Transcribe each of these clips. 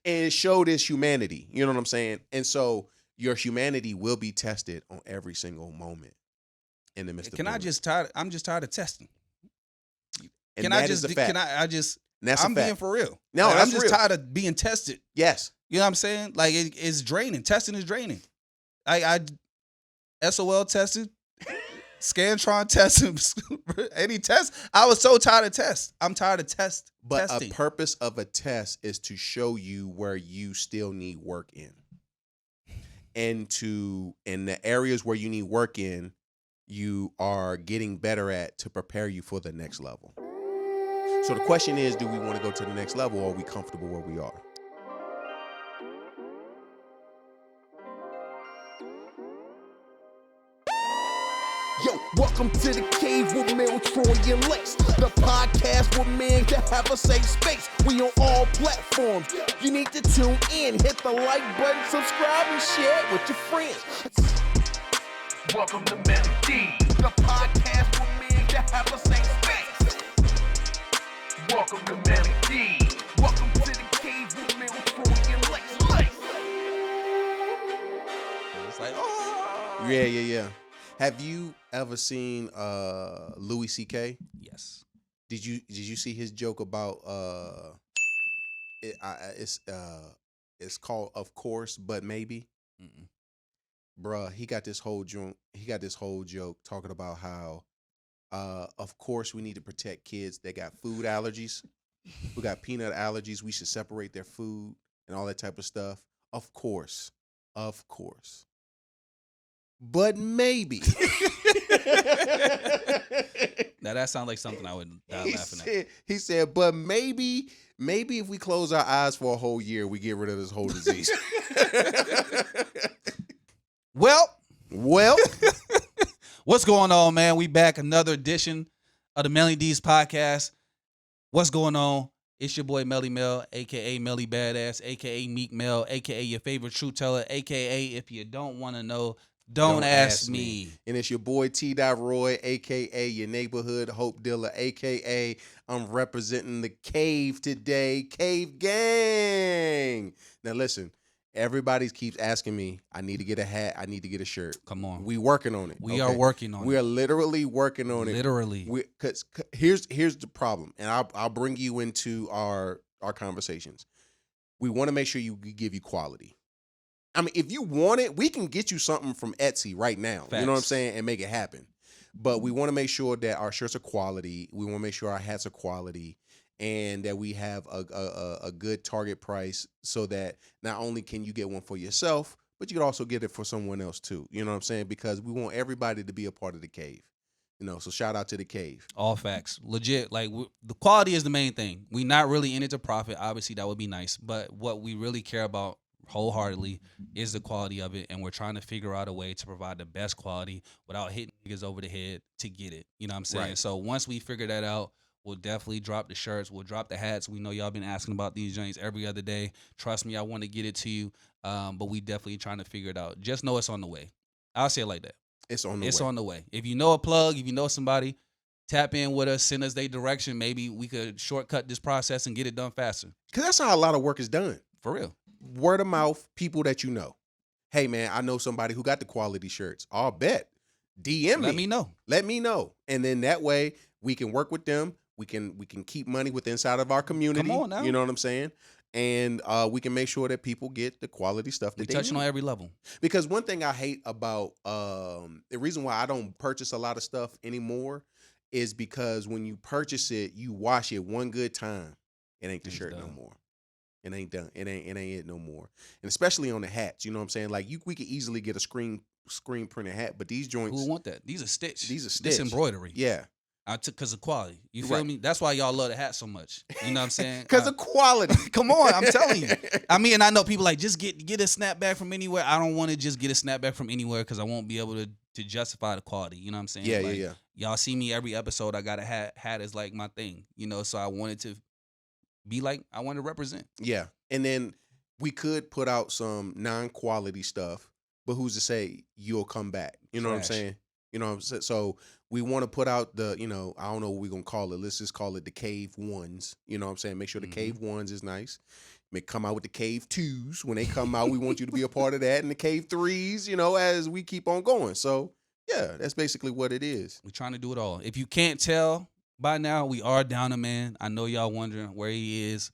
and show this humanity. You know what I'm saying? And so your humanity will be tested on every single moment in the midst of doing it. I'm just tired of testing. And Can I that is just a fact. can I just That's a I'm fact. being for real. No, Like, that's I'm just real. tired of being tested. Yes. You know what I'm saying? Like it's draining. Testing is draining. I SOL tested, Scantron tested, any test. I was so tired of tests. I'm tired of testing. But a purpose of a test is to show you where you still need work in. And in the areas where you need work in, you are getting better at to prepare you for the next level. So the question is, do we want to go to the next level, or are we comfortable where we are? Yo, welcome to the cave with Mel, Troy, and Lex. The podcast where men can have a safe space. We on all platforms. You need to tune in, hit the like button, subscribe, and share it with your friends. Welcome to Melody, the podcast where men can have a safe space. Welcome to Melody. Welcome to the cave with Mel, Troy, and Lex. It's like, oh. Yeah. Have you ever seen Louis C.K.? Yes. Did you see his joke about it's called Of Course But Maybe? Mm-mm. Bruh, he got this whole joke talking about how of course we need to protect kids that got food allergies, who got peanut allergies. We should separate their food and all that type of stuff. Of course. But maybe. Now that sounds like something I would die laughing at. He said, but maybe if we close our eyes for a whole year, we get rid of this whole disease. Well, what's going on, man? We back, another edition of the Melly D's podcast. What's going on? It's your boy Melly Mel, a.k.a. Melly Badass, a.k.a. Meek Mel, a.k.a. your favorite truth teller, a.k.a. if you don't want to know, don't ask me. And it's your boy T. Roy, a.k.a. your neighborhood hope dealer, a.k.a. I'm representing the Cave today. Cave Gang. Now listen, everybody keeps asking me, I need to get a hat, I need to get a shirt. Come on. We working on it. We are working on it. We are literally working on it. Literally. Because here's the problem, and I'll bring you into our conversations. We want to make sure we give you quality. I mean, if you want it, we can get you something from Etsy right now. Facts. You know what I'm saying? And make it happen. But we want to make sure that our shirts are quality. We want to make sure our hats are quality, and that we have a good target price, so that not only can you get one for yourself, but you can also get it for someone else too. You know what I'm saying? Because we want everybody to be a part of the Cave. You know, so shout out to the Cave. All facts. Legit. Like, the quality is the main thing. We not really in it to profit. Obviously, that would be nice. But what we really care about wholeheartedly is the quality of it, and we're trying to figure out a way to provide the best quality without hitting niggas over the head to get it. You know what I'm saying? Right. So once we figure that out, we'll definitely drop the shirts. We'll drop the hats. We know y'all been asking about these joints every other day. Trust me, I want to get it to you. But we definitely trying to figure it out. Just know it's on the way. I'll say it like that. It's on the way. It's on the way. If you know a plug, if you know somebody, tap in with us, send us their direction. Maybe we could shortcut this process and get it done faster. Because that's how a lot of work is done. For real. Word of mouth, people that you know. Hey, man, I know somebody who got the quality shirts. I'll bet. DM me. Let me know. And then that way we can work with them. We can keep money with inside of our community. Come on now. You know what I'm saying? And we can make sure that people get the quality stuff that We they touching need. on every level. Because one thing I hate about the reason why I don't purchase a lot of stuff anymore is because when you purchase it, you wash it one good time. It ain't the shirt no more. It ain't done. It ain't it no more. And especially on the hats, you know what I'm saying? Like we could easily get a screen printed hat, but these joints. Who want that? These are stitch. These are stitch. This embroidery. Yeah. I took because of quality. You feel Right. me? That's why y'all love the hat so much. You know what I'm saying? Because of quality. Come on, I'm telling you. I mean, and I know people like just get a snapback from anywhere. I don't want to just get a snapback from anywhere because I won't be able to justify the quality. You know what I'm saying? Yeah, like, yeah. Y'all see me every episode. I got a hat. Hat is like my thing. You know, so I wanted to be like, I wanted to represent. Yeah. And then we could put out some non-quality stuff, but who's to say you'll come back? You know what I'm Trash. saying? You know what I'm saying? So We want to put out the, I don't know what we're gonna call it. Let's just call it the cave ones. You know what I'm saying? Make sure the cave ones is nice. May come out with the cave twos. When they come out, we want you to be a part of that. And the cave threes, as we keep on going. So yeah, that's basically what it is. We're trying to do it all. If you can't tell by now, we are down a man. I know y'all wondering where he is.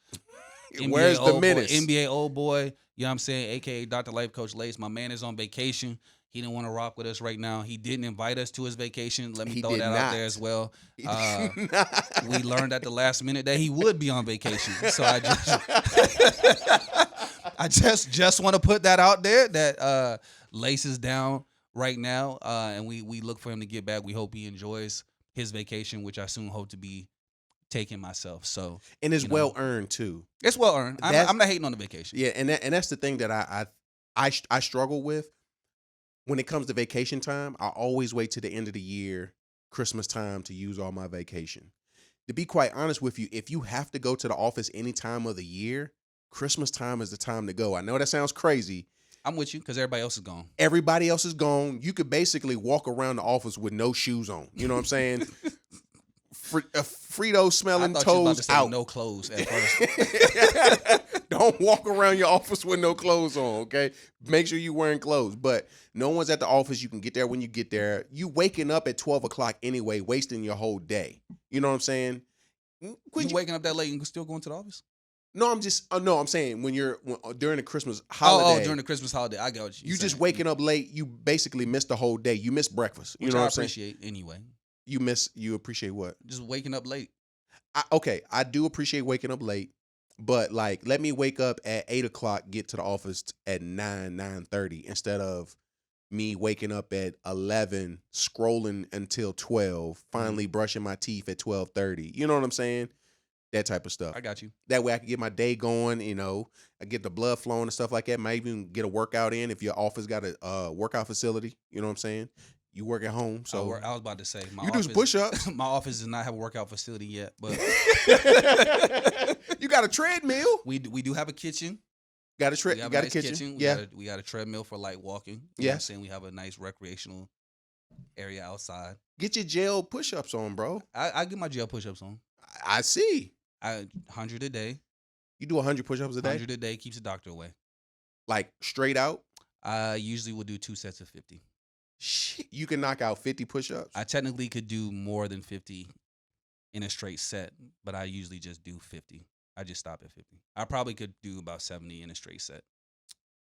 Where's the menace? NBA old boy, you know what I'm saying, a.k.a. Dr. Life Coach Lace. My man is on vacation. He didn't want to rock with us right now. He didn't invite us to his vacation. Let me throw that out there as well. We learned at the last minute that he would be on vacation. So I just want to put that out there that Lace is down right now, and we look for him to get back. We hope he enjoys his vacation, which I soon hope to be taking myself. So and it's well earned too. It's well earned. I'm not hating on the vacation. Yeah, and that's the thing that I struggle with when it comes to vacation time. I always wait to the end of the year, Christmas time, to use all my vacation. To be quite honest with you, if you have to go to the office any time of the year, Christmas time is the time to go. I know that sounds crazy. I'm with you because everybody else is gone. Everybody else is gone. You could basically walk around the office with no shoes on. You know what I'm saying? Frito smelling toes out. No clothes at first. Don't walk around your office with no clothes on, okay? Make sure you're wearing clothes. But no one's at the office. You can get there when you get there. You waking up at 12 o'clock anyway, wasting your whole day. You know what I'm saying? You waking up that late and still going to the office? No, I'm saying when during the Christmas holiday. Oh, during the Christmas holiday. I got what you're saying. Just waking up late, you basically missed the whole day. You missed breakfast. You know what I'm saying? I appreciate anyway. You appreciate what? Just waking up late. I do appreciate waking up late, but like, let me wake up at 8 o'clock, get to the office at 9:30 instead of me waking up at 11, scrolling until 12, finally brushing my teeth at 12:30. You know what I'm saying? That type of stuff. I got you. That way I can get my day going, I get the blood flowing and stuff like that. Might even get a workout in if your office got a workout facility. You know what I'm saying? You work at home, so I was about to say you do push-ups. My office does not have a workout facility yet, but you got a treadmill. We do have a kitchen. Got a kitchen. Yeah, we got a treadmill for light walking. Yeah, I'm saying we have a nice recreational area outside. Get your jail push-ups on, bro. I get my jail push-ups on. I see. 100 a day. You do 100 push-ups a day? 100 a day keeps the doctor away. Like straight out? I usually will do 2 sets of 50. Shit, you can knock out 50 push-ups? I technically could do more than 50 in a straight set, but I usually just do 50. I just stop at 50. I probably could do about 70 in a straight set.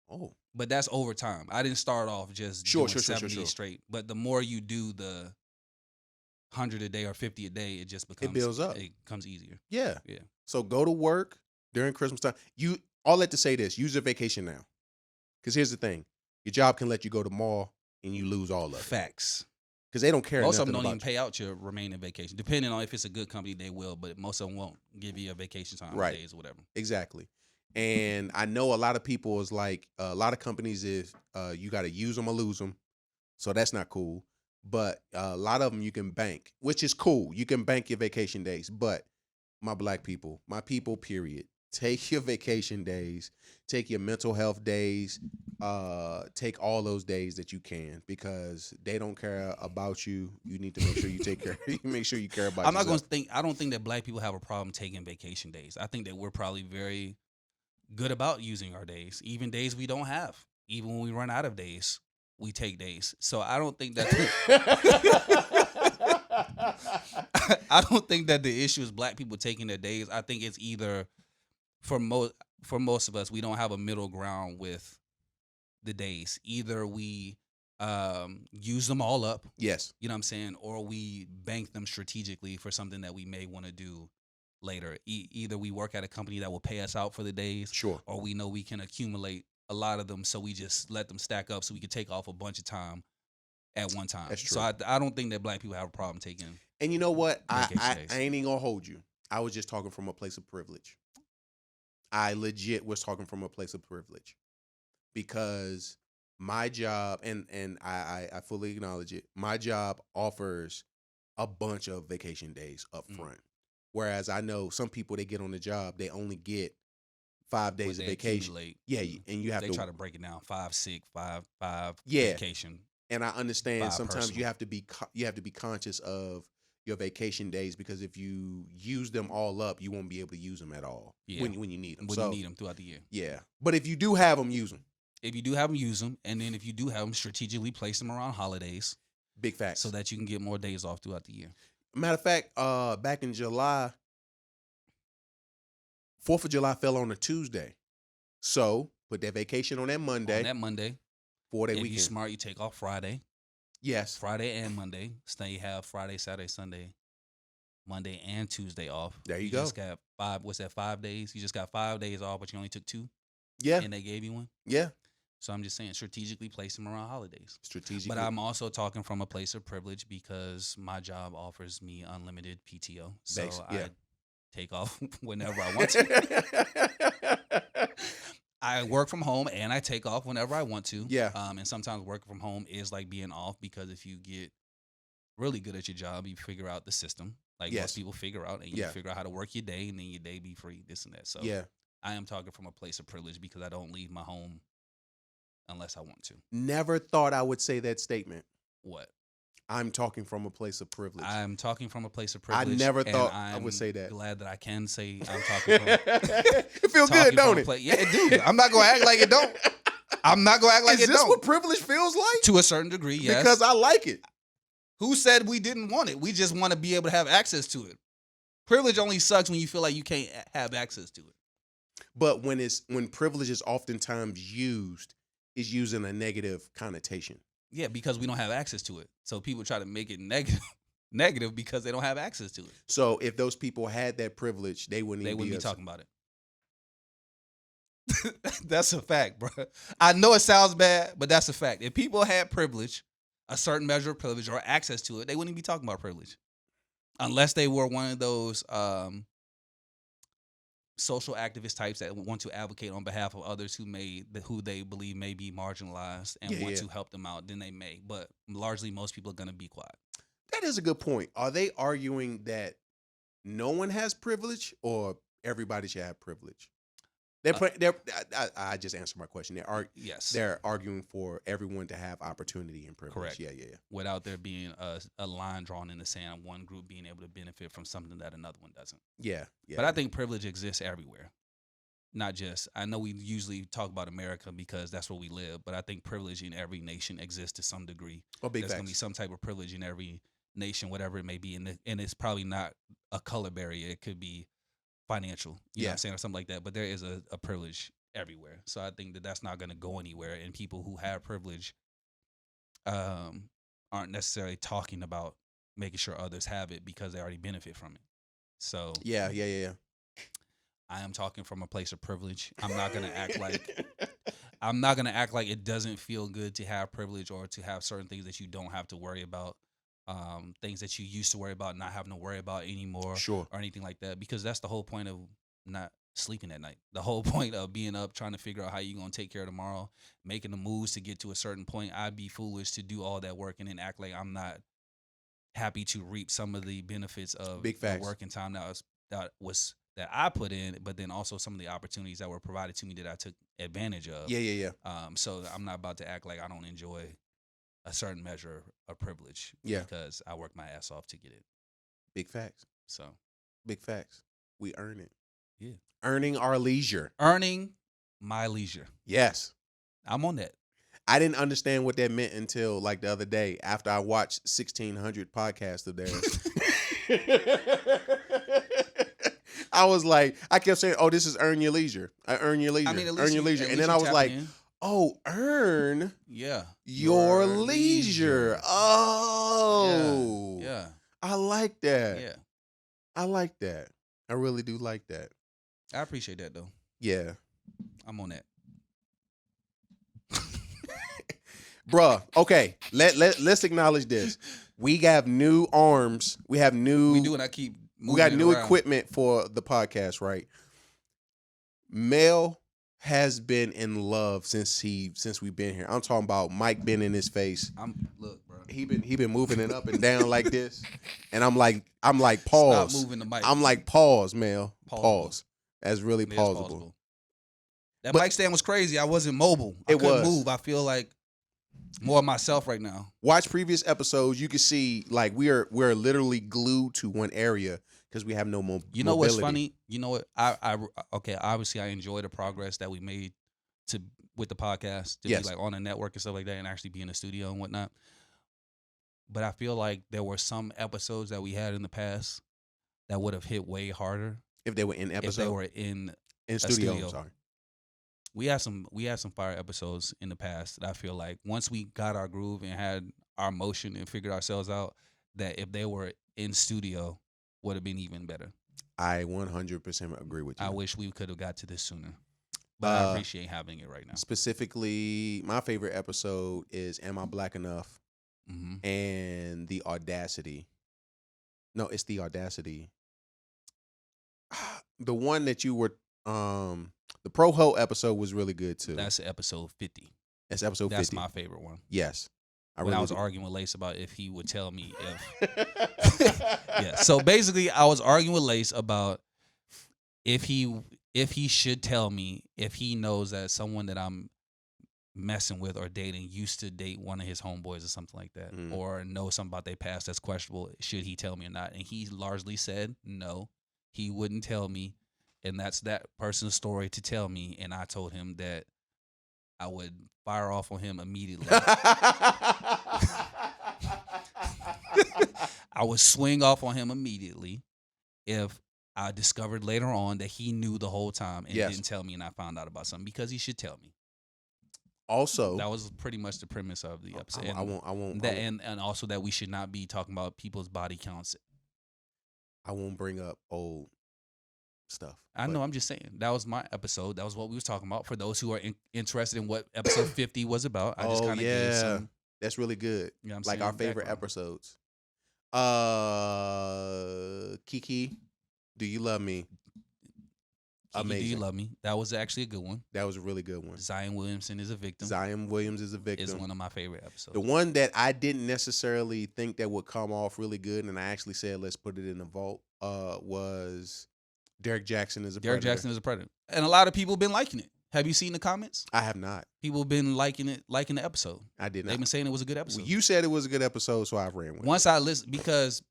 Oh. But that's over time. I didn't start off just doing 70 straight. But the more you do the 100 a day or 50 a day, it just becomes, it builds up. It becomes easier. Yeah. Yeah. So go to work during Christmas time. I'll let to say this, use your vacation now. Because here's the thing. Your job can let you go to the mall and you lose all of it. Facts. Because they don't care. Most of them don't even pay out your remaining vacation. Depending on if it's a good company, they will, but most of them won't give you a vacation time days or whatever. Exactly. And I know a lot of people is like, a lot of companies is you got to use them or lose them. So that's not cool. But a lot of them you can bank, which is cool. You can bank your vacation days. But my black people, my people, period, take your vacation days, take your mental health days, take all those days that you can, because they don't care about you. You need to make sure you take care. Make sure you care about. I don't think that black people have a problem taking vacation days. I think that we're probably very good about using our days, even days we don't have. Even when we run out of days, we take days. So I don't think that I don't think that the issue is black people taking their days. I think it's either for most of us, we don't have a middle ground with the days. Either we use them all up. Yes. You know what I'm saying? Or we bank them strategically for something that we may want to do later. Either we work at a company that will pay us out for the days. Sure. Or we know we can accumulate a lot of them, so we just let them stack up so we can take off a bunch of time at one time. That's true. So I don't think that black people have a problem taking. And you know what? I ain't even gonna hold you. I was just talking from a place of privilege. I legit was talking from a place of privilege, because my job, and I fully acknowledge it, my job offers a bunch of vacation days up front. Whereas I know some people, they get on the job, they only get 5 days of vacation. Accumulate. Yeah, and you have they try to break it down 5, 6, 5, yeah. vacation. And I understand Vibe sometimes personal. you have to be conscious of your vacation days, because if you use them all up, you won't be able to use them at all Yeah. when you need them. When So you need them throughout the year. yeah, but if you do have them, use them. If you do have them, use them. And then if you do have them, strategically place them around holidays Big facts. so that you can get more days off throughout the year. Matter of fact, back in July, 4th of July fell on a Tuesday. So put that vacation on that Monday. On that Monday, 4-day if weekend. you're smart, you take off Friday. Yes. Friday and Monday. So you have Friday, Saturday, Sunday, Monday, and Tuesday off. There you go. Just got 5 days? You just got 5 days off, but you only took 2, Yeah. and they gave you 1. Yeah. So I'm just saying, strategically place them around holidays. Strategically. But I'm also talking from a place of privilege because my job offers me unlimited PTO. So yeah. I take off whenever I want to. I work from home and I take off whenever I want to. Yeah. And sometimes working from home is like being off, because if you get really good at your job, you figure out the system. Like Yes. most people figure out, and you Yeah. figure out how to work your day, and then your day be free, this and that. So Yeah. I am talking from a place of privilege because I don't leave my home unless I want to. Never thought I would say that statement. What? I'm talking from a place of privilege. I'm talking from a place of I privilege. never and thought I would say that. I'm glad that I can say I'm talking from. It feels talking good, don't from a it? Yeah, it do. I'm not gonna act like it don't. I'm not gonna act like Is it this don't. what privilege feels like? To a certain degree, yes. Because I like it. Who said we didn't want it? We just want to be able to have access to it. Privilege only sucks when you feel like you can't have access to it. But when privilege is oftentimes used, it's used in a negative connotation. Yeah, because we don't have access to it. So people try to make it negative because they don't have access to it. So if those people had that privilege, they wouldn't Be talking about it. That's a fact, bro. I know it sounds bad, but that's a fact. If people had privilege, a certain measure of privilege or access to it, they wouldn't be talking about privilege. Unless they were one of those social activist types that want to advocate on behalf of others who they believe may be marginalized and want to help them out, then they may. But largely, most people are going to be quiet. That is a good point. Are they arguing that no one has privilege or everybody should have privilege? I just answered my question. Yes. They're arguing for everyone to have opportunity and privilege. Correct. Yeah. Without there being a line drawn in the sand, one group being able to benefit from something that another one doesn't. Yeah. But I think privilege exists everywhere. Not just, I know we usually talk about America because that's where we live, but I think privilege in every nation exists to some degree. Oh, big There's going to facts. be some type of privilege in every nation, whatever it may be. And it's probably not a color barrier. It could be financial, you know what I'm saying, or something like that. But there is a privilege everywhere. So I think that's not going to go anywhere. And people who have privilege aren't necessarily talking about making sure others have it because they already benefit from it. So Yeah. I am talking from a place of privilege. I'm not going to act like it doesn't feel good to have privilege or to have certain things that you don't have to worry about. Things that you used to worry about, not having to worry about anymore, Sure. or anything like that, because that's the whole point of not sleeping at night. The whole point of being up, trying to figure out how you're going to take care of tomorrow, making the moves to get to a certain point. I'd be foolish to do all that work and then act like I'm not happy to reap some of the benefits of Big the facts. work and time that I put in, but then also some of the opportunities that were provided to me that I took advantage of. Yeah. So I'm not about to act like I don't enjoy a certain measure of privilege because I work my ass off to get it. Big facts. So Big facts. We earn it. Yeah. Earning our leisure. Earning my leisure. Yes. I'm on that. I didn't understand what that meant until like the other day after I watched 1,600 podcasts of theirs. I was like, I kept saying, "Oh, this is earn your leisure. I earn your leisure. I mean, at earn least your leisure." at And least then I you was tapping like, in. "Oh, earn Yeah. your leisure. Oh, Yeah. I like that. Yeah. I like that. I really do like that. I appreciate that though. Yeah, I'm on that. bruh. Okay, let's acknowledge this. We have new arms. We have new. We do, and I keep moving We got it new around. equipment for the podcast, right? Mel has been in love since we've been here. I'm talking about Mike been in his face. Look, bro. He been moving it up and down like this, and I'm like Stop pause. moving the mic. I'm like pause, Mel. Pausable. Pause. That's really It is pausable. That But- mic stand was crazy. I wasn't mobile. I It couldn't was. move. I feel like More of myself right now. Watch previous episodes. You can see like we're literally glued to one area because we have no more. You know mobility. what's funny? You know what? I okay. Obviously, I enjoy the progress that we made to with the podcast to Yes. be like on a network and stuff like that, and actually be in the studio and whatnot. But I feel like there were some episodes that we had in the past that would have hit way harder If they were in if episode they were in in a studio. studio. I'm sorry. We had some fire episodes in the past that I feel like once we got our groove and had our motion and figured ourselves out, that if they were in studio would have been even better. I 100% agree with you. I wish we could have got to this sooner. But I Uh, appreciate having it right now. Specifically, my favorite episode is "Am I Black Enough?" Mm-hmm. and the Audacity. No, it's the Audacity. The one that you were, the Pro Ho episode was really good too. That's episode 50. That's episode That's 50. my favorite one. Yes, When I was do. arguing with Lace about if he would tell me if yeah. So basically, I was arguing with Lace about if he should tell me if he knows that someone that I'm messing with or dating used to date one of his homeboys or something like that, or know something about their past that's questionable. Should he tell me or not? And he largely said no, he wouldn't tell me, and that's that person's story to tell me. And I told him that I would fire off on him immediately. I would swing off on him immediately if I discovered later on that he knew the whole time and Yes. didn't tell me, and I found out about something, because he should tell me. Also, That was pretty much the premise of the episode. I won't. That, and also that we should not be talking about people's body counts. I won't bring up old stuff. I know. I'm just saying that was my episode. That was what we was talking about. For those who are interested in what episode 50 was about, I just kind of gave some. That's really good. You know what I'm Like saying, our favorite background. episodes. Kiki, Do You Love Me? Kiki, Amazing. Do You Love Me? That was actually a good one. That was a really good one. Zion Williamson is a victim. Zion Williams is a victim. Is one of my favorite episodes. The one that I didn't necessarily think that would come off really good, and I actually said let's put it in the vault, was Derek Jackson is a Derek Predator. Jackson is a predator, and a lot of people have been liking it. Have you seen the comments? I have not. People have been liking the episode. I did They've not. been saying it was a good episode. You said it was a good episode, so I ran with it. Once I listen, because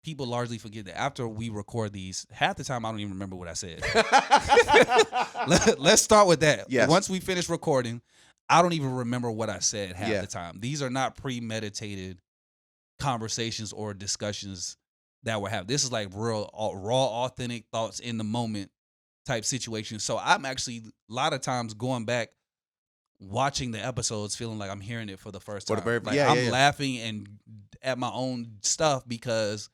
people largely forget that after we record these, half the time I don't even remember what I said. Let's start with that. Yes. Once we finish recording, I don't even remember what I said half Yeah. the time. These are not premeditated conversations or discussions that we're having. This is like real, raw, authentic thoughts in the moment type situation. So I'm actually a lot of times going back, watching the episodes, feeling like I'm hearing it for the first For time. the very- Like yeah, I'm yeah, yeah. laughing and at my own stuff because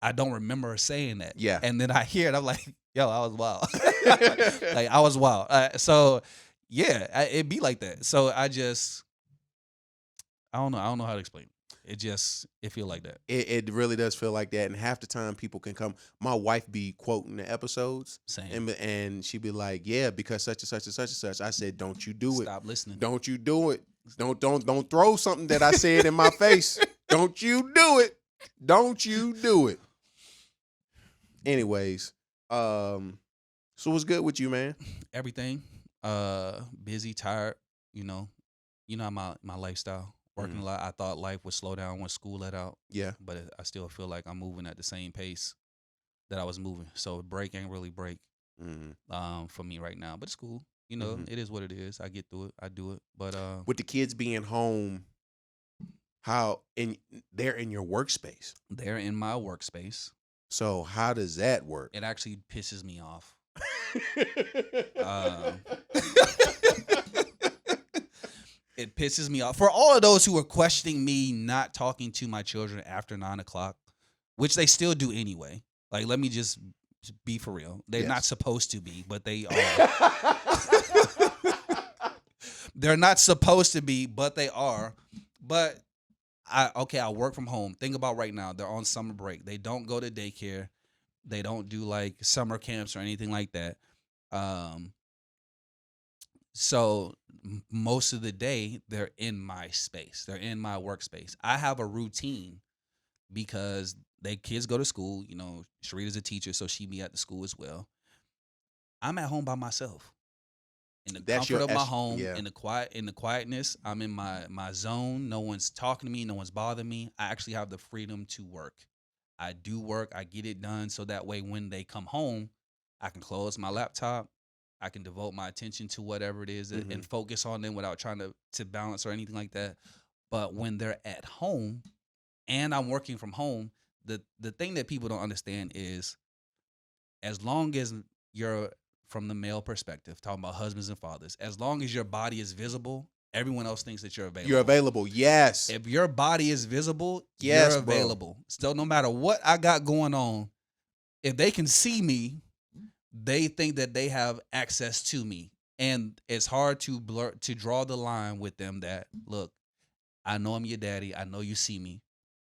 I don't remember saying that. Yeah. And then I hear it, I'm like, yo, I was wild. Like I was wild. So yeah, it'd be like that. So I don't know how to explain it. It feel like that. It really does feel like that, and half the time people can come. My wife be quoting the episodes, Same. and she be like, "Yeah, because such and such and such and such." I said, "Don't you do it? Stop listening. Don't you do it? Don't throw something that I said in my face. Don't you do it? Don't you do it?" Anyways, so what's good with you, man? Everything. Busy, tired, you know my lifestyle. Working a lot. I thought life would slow down when school let out, Yeah, but I still feel like I'm moving at the same pace that I was moving. So break ain't really break for me right now, but it's cool. It is what it is. I get through it. I do it. But with the kids being home, they're in your workspace. they're in my workspace. So how does that work? It actually pisses me off. It pisses me off. For all of those who are questioning me not talking to my children after 9:00, which they still do anyway. Like, let me just be for real. They're Yes. not supposed to be, but they are. They're not supposed to be, but they are. But I work from home. Think about right now. They're on summer break. They don't go to daycare. They don't do like summer camps or anything like that. So most of the day they're in my space. They're in my workspace. I have a routine because kids go to school. Sharita's a teacher, so she be at the school as well. I'm at home by myself. in the That's comfort your of my home, yeah. in the quietness. I'm in my zone. No one's talking to me. No one's bothering me. I actually have the freedom to work. I do work. I get it done. So that way, when they come home, I can close my laptop. I can devote my attention to whatever it is and focus on them without trying to balance or anything like that. But when they're at home and I'm working from home, the thing that people don't understand is, as long as you're, from the male perspective, talking about husbands and fathers, as long as your body is visible, everyone else thinks that you're available. You're available. Yes. If your body is visible, Yes, you're bro. available. So no matter what I got going on, if they can see me, they think that they have access to me. And it's hard to draw the line with them that, look, I know I'm your daddy. I know you see me.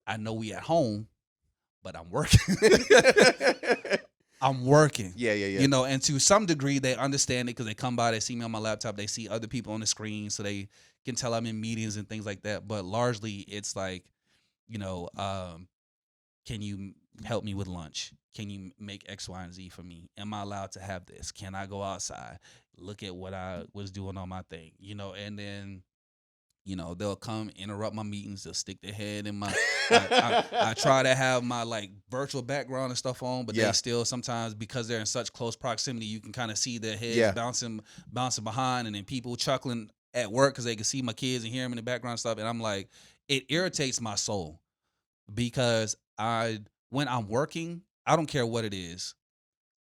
I know we at home, but I'm working. I'm working. Yeah. You know, and to some degree, they understand it because they come by, they see me on my laptop, they see other people on the screen, so they can tell I'm in meetings and things like that. But largely, it's like, you know, can you help me with lunch? Can you make X, Y, and Z for me? Am I allowed to have this? Can I go outside? Look at what I was doing on my thing, you know, and then, you know, they'll come interrupt my meetings. They'll stick their head in my. I try to have my like virtual background and stuff on, but they still sometimes, because they're in such close proximity, you can kind of see their heads bouncing behind, and then people chuckling at work because they can see my kids and hear them in the background and stuff. And I'm like, it irritates my soul because when I'm working, I don't care what it is.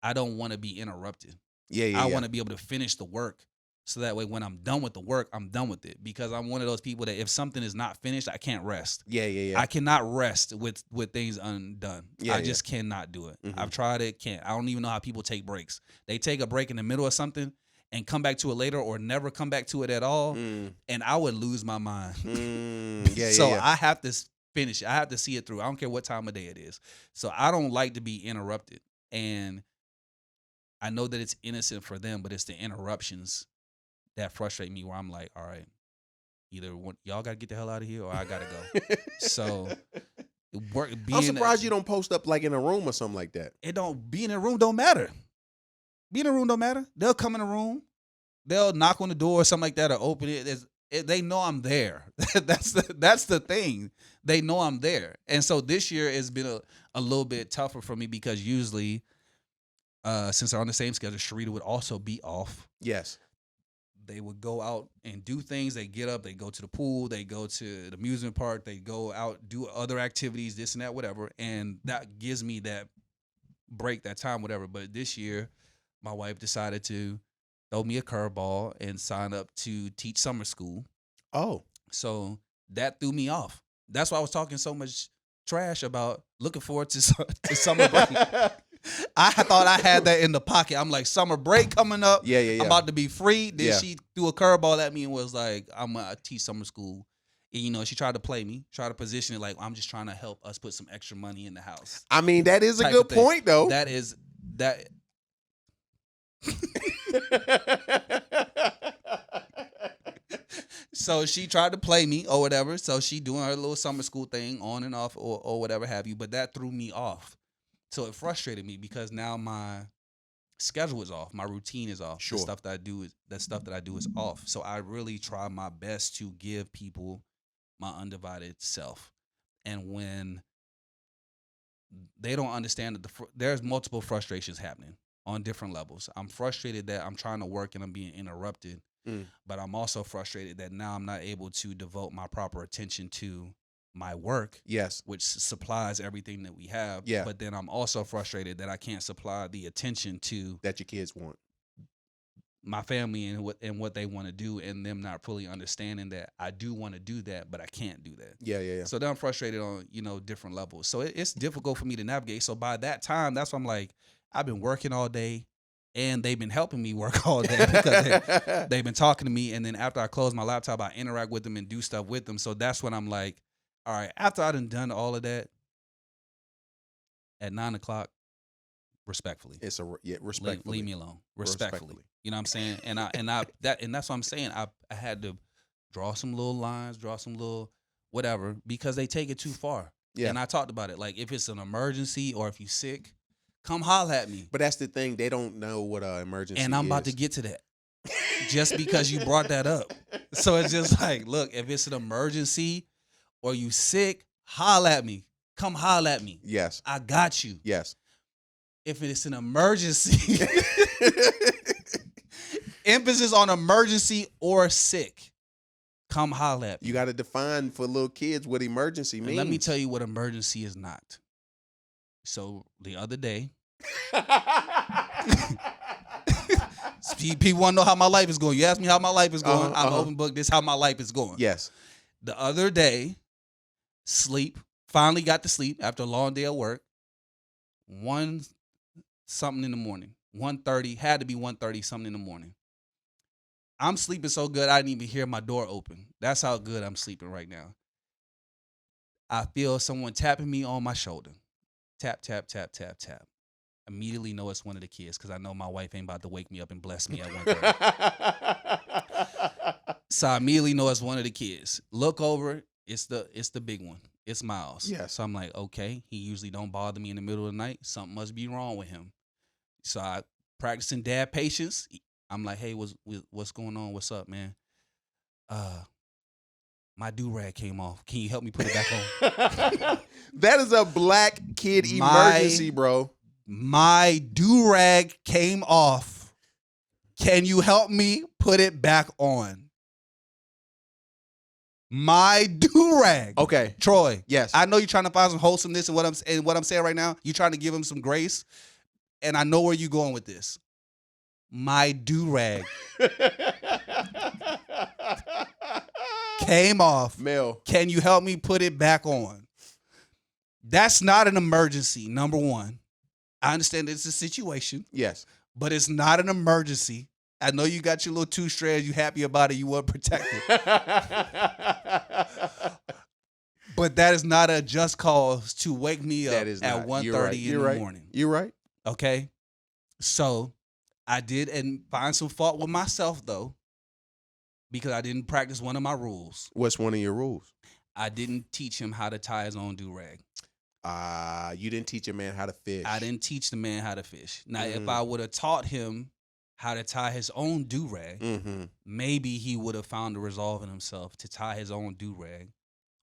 I don't want to be interrupted. I want to be able to finish the work. So that way, when I'm done with the work, I'm done with it. Because I'm one of those people that if something is not finished, I can't rest. I cannot rest with things undone. I just cannot do it. I've tried it, can't. I don't even know how people take breaks. They take a break in the middle of something and come back to it later, or never come back to it at all. And I would lose my mind. I have to finish it. I have to see it through. I don't care what time of day it is. So I don't like to be interrupted. And I know that it's innocent for them, but it's the interruptions that frustrate me, where I'm like, all right, either y'all got to get the hell out of here or I got to go. So I'm surprised you don't post up like in a room or something like that. Being in a room don't matter. Being in a room don't matter. They'll come in a room, they'll knock on the door or something like that, or open it. They know I'm there. That's the thing. They know I'm there. And so this year has been a little bit tougher for me because usually, since they're on the same schedule, Sharita would also be off. Yes. They would go out and do things. They get up, they go to the pool, they go to the amusement park, they go out, do other activities, this and that, whatever. And that gives me that break, that time, whatever. But this year, my wife decided to throw me a curveball and sign up to teach summer school. Oh. So that threw me off. That's why I was talking so much trash about looking forward to summer break. I thought I had that in the pocket. I'm like, summer break coming up. Yeah. I'm about to be free. Then she threw a curveball at me and was like, I'm going to teach summer school. And, you know, she tried to play me, try to position it like, I'm just trying to help us put some extra money in the house. I mean, that is a good point, though. That is that. So she tried to play me or whatever. So she doing her little summer school thing on and off or whatever have you. But that threw me off. So it frustrated me because now my schedule is off. My routine is off. Sure. The stuff that I do is off. So I really try my best to give people my undivided self. And when they don't understand that there's multiple frustrations happening on different levels. I'm frustrated that I'm trying to work and I'm being interrupted. But I'm also frustrated that now I'm not able to devote my proper attention to my work, which supplies everything that we have. But then I'm also frustrated that I can't supply the attention to that your kids want, my family and what they want to do, and them not fully understanding that I do want to do that, but I can't do that. Yeah. So then I'm frustrated on, you know, different levels. So it's difficult for me to navigate. So by that time, that's why I'm like, I've been working all day, and they've been helping me work all day because they've been talking to me. And then after I close my laptop, I interact with them and do stuff with them. So that's when I'm like, all right, after I done all of that, at 9:00, respectfully, respectfully, leave me alone, respectfully. You know what I'm saying? And that's what I'm saying. I had to draw some little lines, draw some little whatever, because they take it too far. Yeah. And I talked about it. Like, if it's an emergency or if you're sick, come holler at me. But that's the thing. They don't know what an emergency is. And I'm about to get to that. just because you brought that up. So it's just like, look, if it's an emergency or you sick, holla at me. Come holla at me. Yes. I got you. Yes. If it's an emergency, emphasis on emergency or sick, come holla at me. You got to define for little kids what emergency And means. let me tell you what emergency is not. So the other day, people want to know how my life is going. You ask me how my life is going. I'm open book. This is how my life is going. Yes. The other day, finally got to sleep after a long day of work. 1-something in the morning. 1:30, had to be 1:30 something in the morning. I'm sleeping so good I didn't even hear my door open. That's how good I'm sleeping right now. I feel someone tapping me on my shoulder. Tap, tap, tap, tap, tap. Immediately know it's one of the kids because I know my wife ain't about to wake me up and bless me at 1:30. So I immediately know it's one of the kids. Look over, it's the big one. It's Miles. Yes. So I'm like, okay, he usually don't bother me in the middle of the night. Something must be wrong with him. So I practicing dad patience. I'm like, hey, what's going on? What's up, man? My do-rag came off. Can you help me put it back on? That is a black kid emergency, bro. My do-rag came off. Can you help me put it back on? My do-rag. Okay. Troy. Yes. I know you're trying to find some wholesomeness in what I'm saying right now. You're trying to give him some grace. And I know where you're going with this. My do-rag came off. Mel. Can you help me put it back on? That's not an emergency, number one. I understand it's a situation, Yes. but it's not an emergency. I know you got your little 2 strands. You happy about it. You want to protect it. But that is not a just cause to wake me up at 1:30 in the morning. You're right. Okay? So I did and find some fault with myself, though, because I didn't practice one of my rules. What's one of your rules? I didn't teach him how to tie his own do-rag. You didn't teach a man how to fish. I didn't teach the man how to fish. Now, if I would have taught him how to tie his own do-rag, maybe he would have found a resolve in himself to tie his own do-rag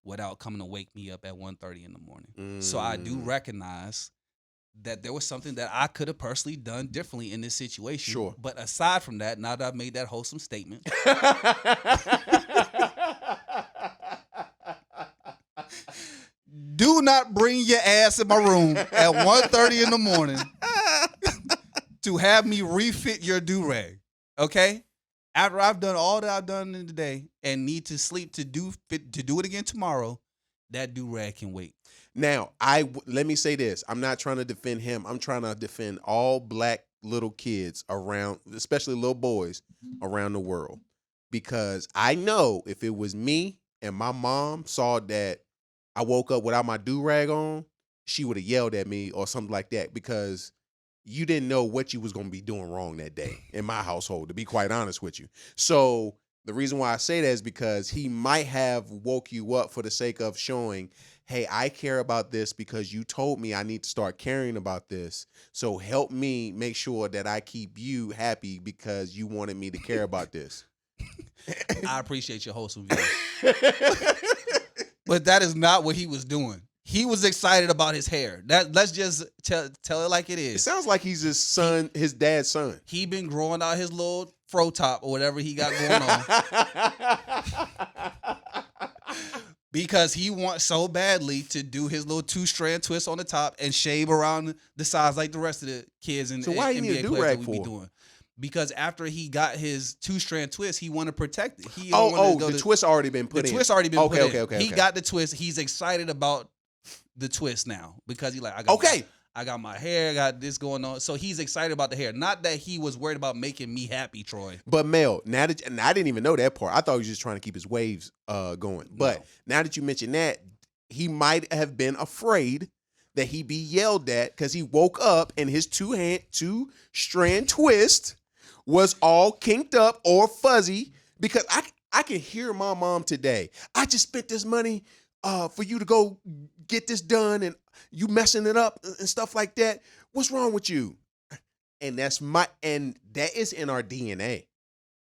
without coming to wake me up at 1:30 in the morning. So I do recognize that there was something that I could have personally done differently in this situation. Sure. But aside from that, now that I've made that wholesome statement, do not bring your ass in my room at 1:30 in the morning to have me refit your do-rag. Okay? After I've done all that I've done in the day and need to sleep to do it again tomorrow, that do-rag can wait. Now, let me say this. I'm not trying to defend him. I'm trying to defend all black little kids around, especially little boys around the world. Because I know if it was me and my mom saw that I woke up without my do-rag on, she would have yelled at me or something like that because you didn't know what you was going to be doing wrong that day in my household, to be quite honest with you. So the reason why I say that is because he might have woke you up for the sake of showing, hey, I care about this because you told me I need to start caring about this. So help me make sure that I keep you happy because you wanted me to care about this. I appreciate your wholesome view. But that is not what he was doing. He was excited about his hair. Let's just tell it like it is. It sounds like he's his dad's son. He been growing out his little fro top or whatever he got going on. Because he wants so badly to do his little 2-strand twist on the top and shave around the sides like the rest of the kids in So why you need a NBA players do-rag that we be for? doing. Because after he got his 2-strand twist, he wanted to protect it. The twist already been put in. The twist already been put in. Okay. He got the twist. He's excited about the twist now because I got my hair, I got this going on. So he's excited about the hair. Not that he was worried about making me happy, Troy. But Mel, and I didn't even know that part. I thought he was just trying to keep his waves going. But now that you mention that, he might have been afraid that he'd be yelled at because he woke up and his 2-strand twist was all kinked up or fuzzy. Because I can hear my mom today. I just spent this money for you to go get this done and you messing it up and stuff like that. What's wrong with you? And that is in our DNA.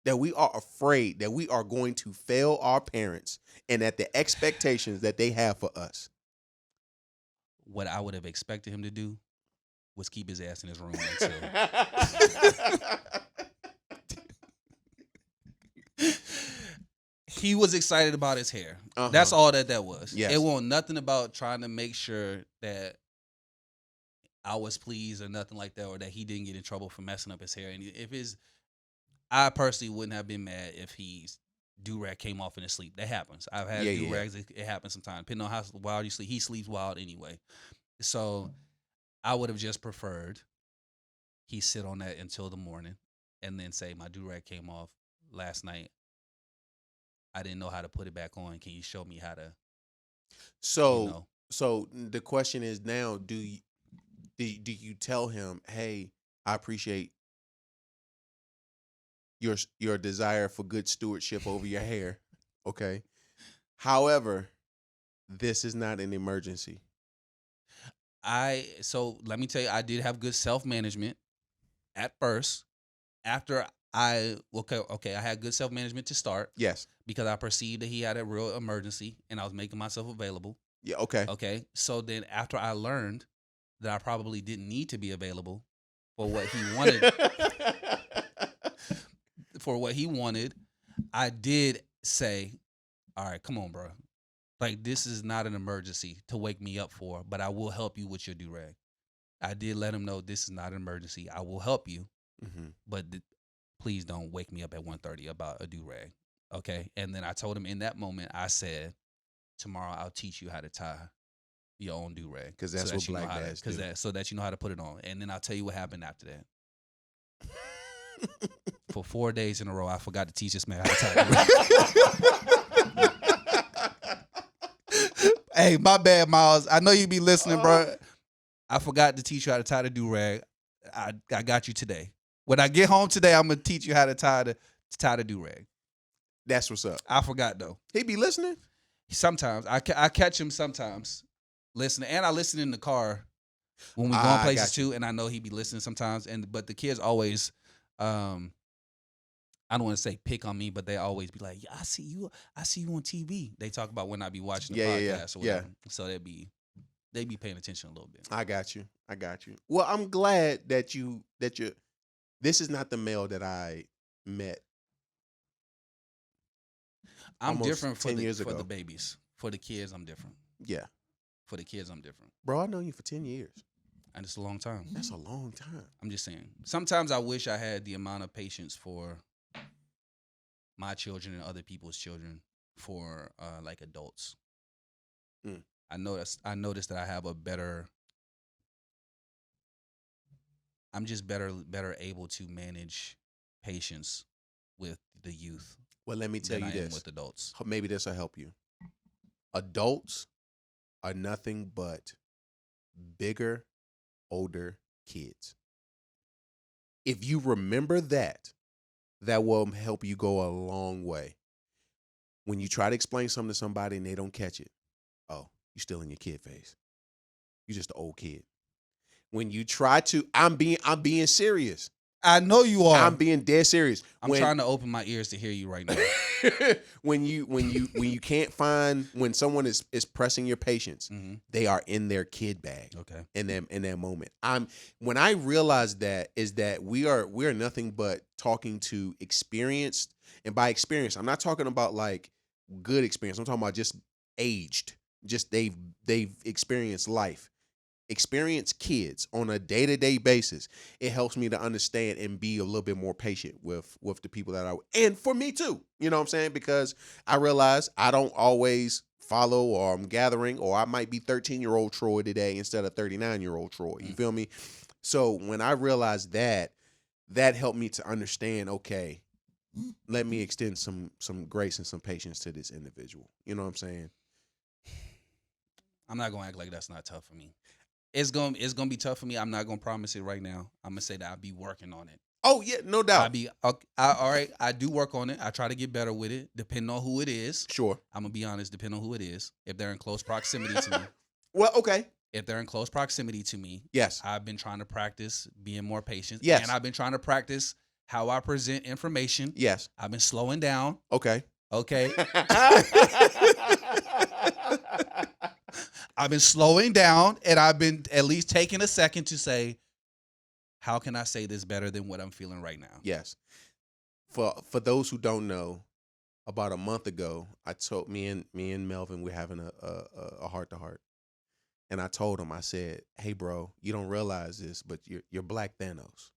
that we are afraid that we are going to fail our parents and at the expectations that they have for us. What I would have expected him to do was keep his ass in his room until he was excited about his hair. That's all that was. Yes. It wasn't nothing about trying to make sure that I was pleased or nothing like that, or that he didn't get in trouble for messing up his hair. And I personally wouldn't have been mad if his do-rag came off in his sleep. That happens. I've had do-rags. It happens sometimes. Depending on how wild you sleep. He sleeps wild anyway. So I would have just preferred he sit on that until the morning and then say, my do-rag came off last night. I didn't know how to put it back on. Can you show me how to? So the question is now, do you tell him, hey, I appreciate your desire for good stewardship over your hair, okay? However, this is not an emergency. So let me tell you, I did have good self-management at first. After I had good self-management to start. Yes. Because I perceived that he had a real emergency and I was making myself available. Yeah, okay. Okay. So then after I learned that I probably didn't need to be available for what he wanted, I did say, all right, come on, bro. Like, this is not an emergency to wake me up for, but I will help you with your do-rag. I did let him know this is not an emergency. I will help you, but please don't wake me up at 1:30 about a do-rag. Okay? And then I told him in that moment, I said, tomorrow I'll teach you how to tie your own do-rag. Because that's what black dads do. So that you know how to put it on. And then I'll tell you what happened after that. For 4 days in a row, I forgot to teach this man how to tie do-rag. Hey, my bad, Miles. I know you be listening, bro. I forgot to teach you how to tie the do-rag. I got you today. When I get home today, I'm gonna teach you how to tie the do-rag. That's what's up. I forgot though. He be listening? Sometimes I catch him sometimes listening, and I listen in the car when we go places too. And I know he be listening sometimes. But the kids always, I don't want to say pick on me, but they always be like, "I see you on TV." They talk about when I be watching the podcast or whatever. So they be paying attention a little bit. I got you. Well, I'm glad that you this is not the male that I met. I'm different for 10 years for ago. the babies. For the kids, I'm different. Yeah. For the kids, I'm different. Bro, I know you for 10 years. And it's a long time. That's a long time. I'm just saying. Sometimes I wish I had the amount of patience for my children and other people's children for like adults. I noticed that I have I'm just better able to manage patience with the youth. Well, let me tell you this. With adults. Maybe this will help you. Adults are nothing but bigger, older kids. If you remember that will help you go a long way. When you try to explain something to somebody and they don't catch it, oh, you're still in your kid phase. You're just an old kid. When you try to, I'm being serious. I know you are. I'm being dead serious. I'm trying to open my ears to hear you right now. when you can't find, when someone is pressing your patience, they are in their kid bag. Okay. In that moment. When I realized that is that we are nothing but talking to experienced, and by experience, I'm not talking about like good experience. I'm talking about just aged. Just they've experienced life. Experienced kids on a day-to-day basis. It helps me to understand and be a little bit more patient with the people that and for me too. You know what I'm saying? Because I realize I don't always follow, or I'm gathering, or I might be 13-year-old Troy today instead of 39-year-old Troy. You feel me? So when I realized that helped me to understand, okay, let me extend some grace and some patience to this individual. You know what I'm saying? I'm not gonna act like that's not tough for me. It's gonna be tough for me. I'm not gonna promise it right now. I'm gonna say that I'll be working on it. Oh yeah, no doubt. all right. I do work on it. I try to get better with it, depending on who it is. Sure. I'm gonna be honest. Depending on who it is, if they're in close proximity to me. Well, okay. If they're in close proximity to me, yes, I've been trying to practice being more patient. Yes, and I've been trying to practice how I present information. Yes. I've been slowing down. Okay. Okay. I've been slowing down, and I've been at least taking a second to say, how can I say this better than what I'm feeling right now? Yes. For those who don't know, about a month ago, I told me and Melvin we're having a heart to heart, and I told him, I said, "Hey, bro, you don't realize this, but you're Black Thanos,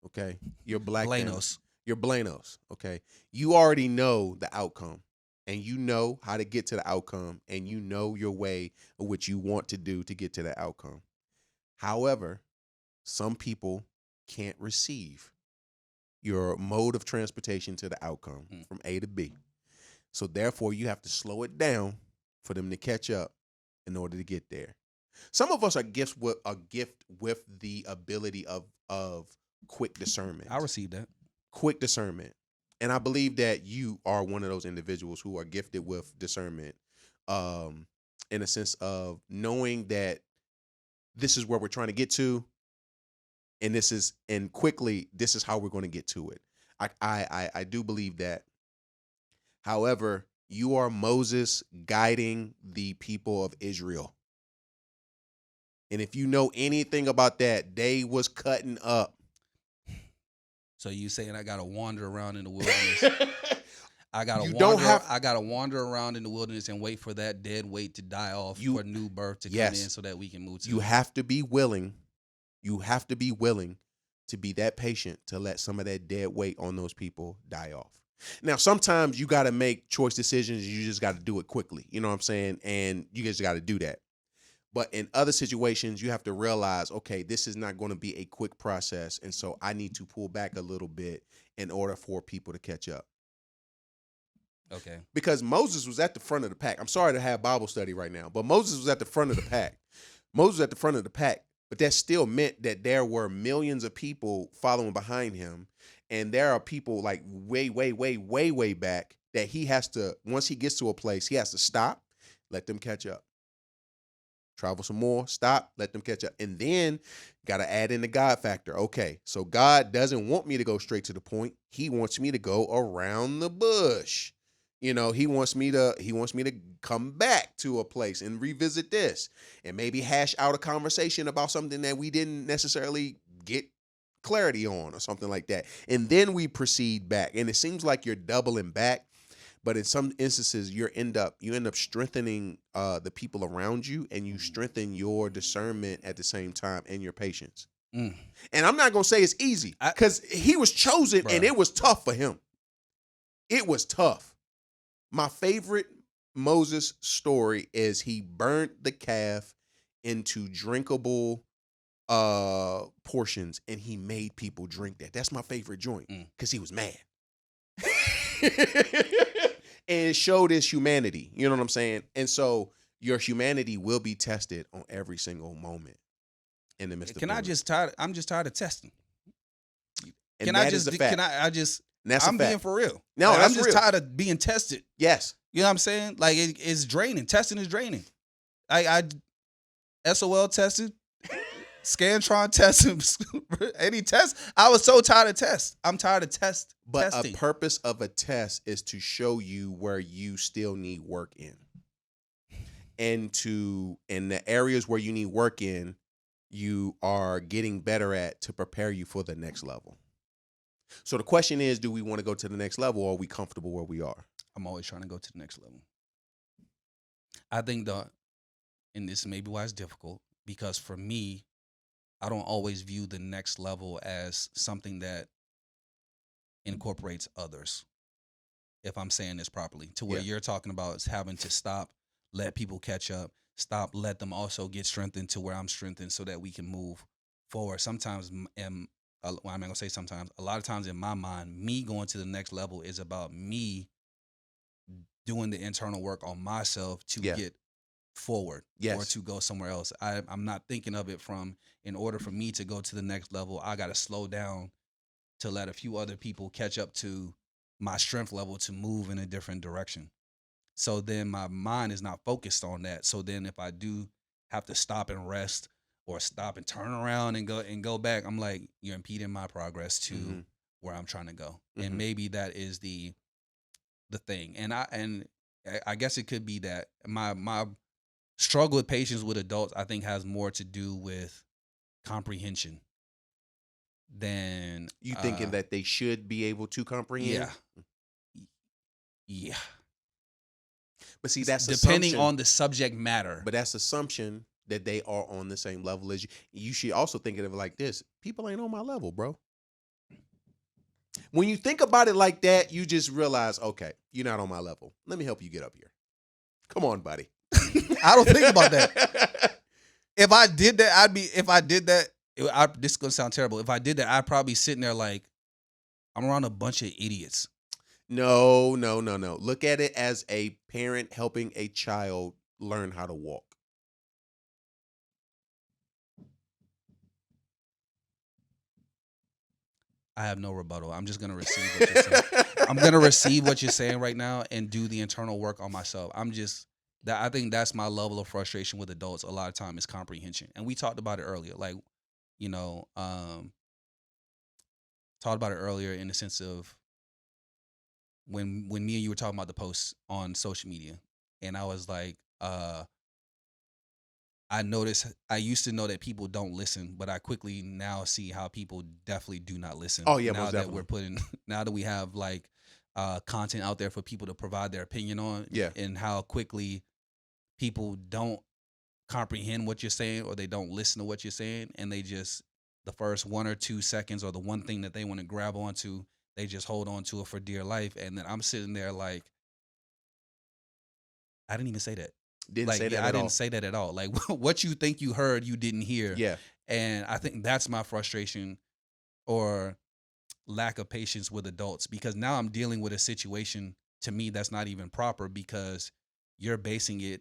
okay? You're Black Thanos. Blanos. You're Blanos, okay? You already know the outcome, and you know how to get to the outcome, and you know your way of what you want to do to get to the outcome. However, some people can't receive your mode of transportation to the outcome from A to B. So therefore, you have to slow it down for them to catch up in order to get there. Some of us are gifts with a gift with the ability of quick discernment. I received that. Quick discernment. And I believe that you are one of those individuals who are gifted with discernment, in a sense of knowing that this is where we're trying to get to, and quickly this is how we're going to get to it. I do believe that. However, you are Moses guiding the people of Israel. And if you know anything about that, they was cutting up. So you saying I gotta wander around in the wilderness? I gotta wander around in the wilderness and wait for that dead weight to die off for new birth to come in so that we can move to. You have to be willing. You have to be willing to be that patient to let some of that dead weight on those people die off. Now, sometimes you got to make choice decisions. You just got to do it quickly. You know what I'm saying? And you just got to do that. But in other situations, you have to realize, okay, this is not going to be a quick process. And so I need to pull back a little bit in order for people to catch up. Okay. Because Moses was at the front of the pack. I'm sorry to have Bible study right now, but Moses was at the front of the pack. Moses was at the front of the pack, but that still meant that there were millions of people following behind him. And there are people like way back that he has to, once he gets to a place, he has to stop, let them catch up. Travel some more, stop, let them catch up. And then got to add in the God factor. Okay, so God doesn't want me to go straight to the point. He wants me to go around the bush. You know, he wants me to come back to a place and revisit this and maybe hash out a conversation about something that we didn't necessarily get clarity on or something like that. And then we proceed back. And it seems like you're doubling back, but in some instances you end up strengthening the people around you, and you strengthen your discernment at the same time and your patience. And I'm not going to say it's easy, because he was chosen, and it was tough for him. It was tough. My favorite Moses story is he burnt the calf into drinkable portions, and he made people drink that. That's my favorite joint, because he was mad. And showed his humanity. You know what I'm saying? And so your humanity will be tested on every single moment in the midst of I'm just tired of testing. And I'm being for real. No, like, that's I'm just real. tired of being tested. Yes. You know what I'm saying? Like it's draining. Testing is draining. I SOL tested, Scantron tested, any test. I was so tired of tests. I'm tired of testing. But a purpose of a test is to show you where you still need work in. And in the areas where you need work in, you are getting better at to prepare you for the next level. So the question is, do we want to go to the next level, or are we comfortable where we are? I'm always trying to go to the next level. I think and this may be why it's difficult, because for me, I don't always view the next level as something that incorporates others. If I'm saying this properly, to where you're talking about is having to stop, let people catch up, stop, let them also get strengthened to where I'm strengthened so that we can move forward. Sometimes, I'm not gonna say sometimes, a lot of times in my mind, me going to the next level is about me doing the internal work on myself to get forward or to go somewhere else. I'm not thinking of it from, in order for me to go to the next level, I got to slow down to let a few other people catch up to my strength level to move in a different direction. So then my mind is not focused on that. So then if I do have to stop and rest or stop and turn around and go back, I'm like, you're impeding my progress to where I'm trying to go. Mhm. And maybe that is the thing. And I guess it could be that my struggle with patience with adults, I think, has more to do with comprehension than You thinking that they should be able to comprehend? yeah. But see, that's Depending assumption. on the subject matter. But that's assumption that they are on the same level as you. You should also think of it like this: people ain't on my level, bro. When you think about it like that, you just realize, okay, you're not on my level. Let me help you get up here. Come on, buddy. I don't think about that. If I did that, this is gonna sound terrible. If I did that, I'd probably sitting there like, I'm around a bunch of idiots. No. Look at it as a parent helping a child learn how to walk. I have no rebuttal. I'm just gonna receive what you're saying. I'm gonna receive what you're saying right now and do the internal work on myself. I think that's my level of frustration with adults. A lot of time is comprehension, and we talked about it earlier. Like, talked about it earlier in the sense of when me and you were talking about the posts on social media, and I was like, I used to know that people don't listen, but I quickly now see how people definitely do not listen. Oh, yeah, now most that definitely. now that we have like content out there for people to provide their opinion on, Yeah. and how quickly people don't comprehend what you're saying or they don't listen to what you're saying, and they just the first 1 or 2 seconds or the one thing that they want to grab onto, they just hold on to it for dear life. And then I'm sitting there like, I didn't even say that. Didn't say that at all. I didn't say that at all. Like, what you think you heard, you didn't hear. Yeah. And I think that's my frustration or lack of patience with adults, because now I'm dealing with a situation, to me, that's not even proper, because you're basing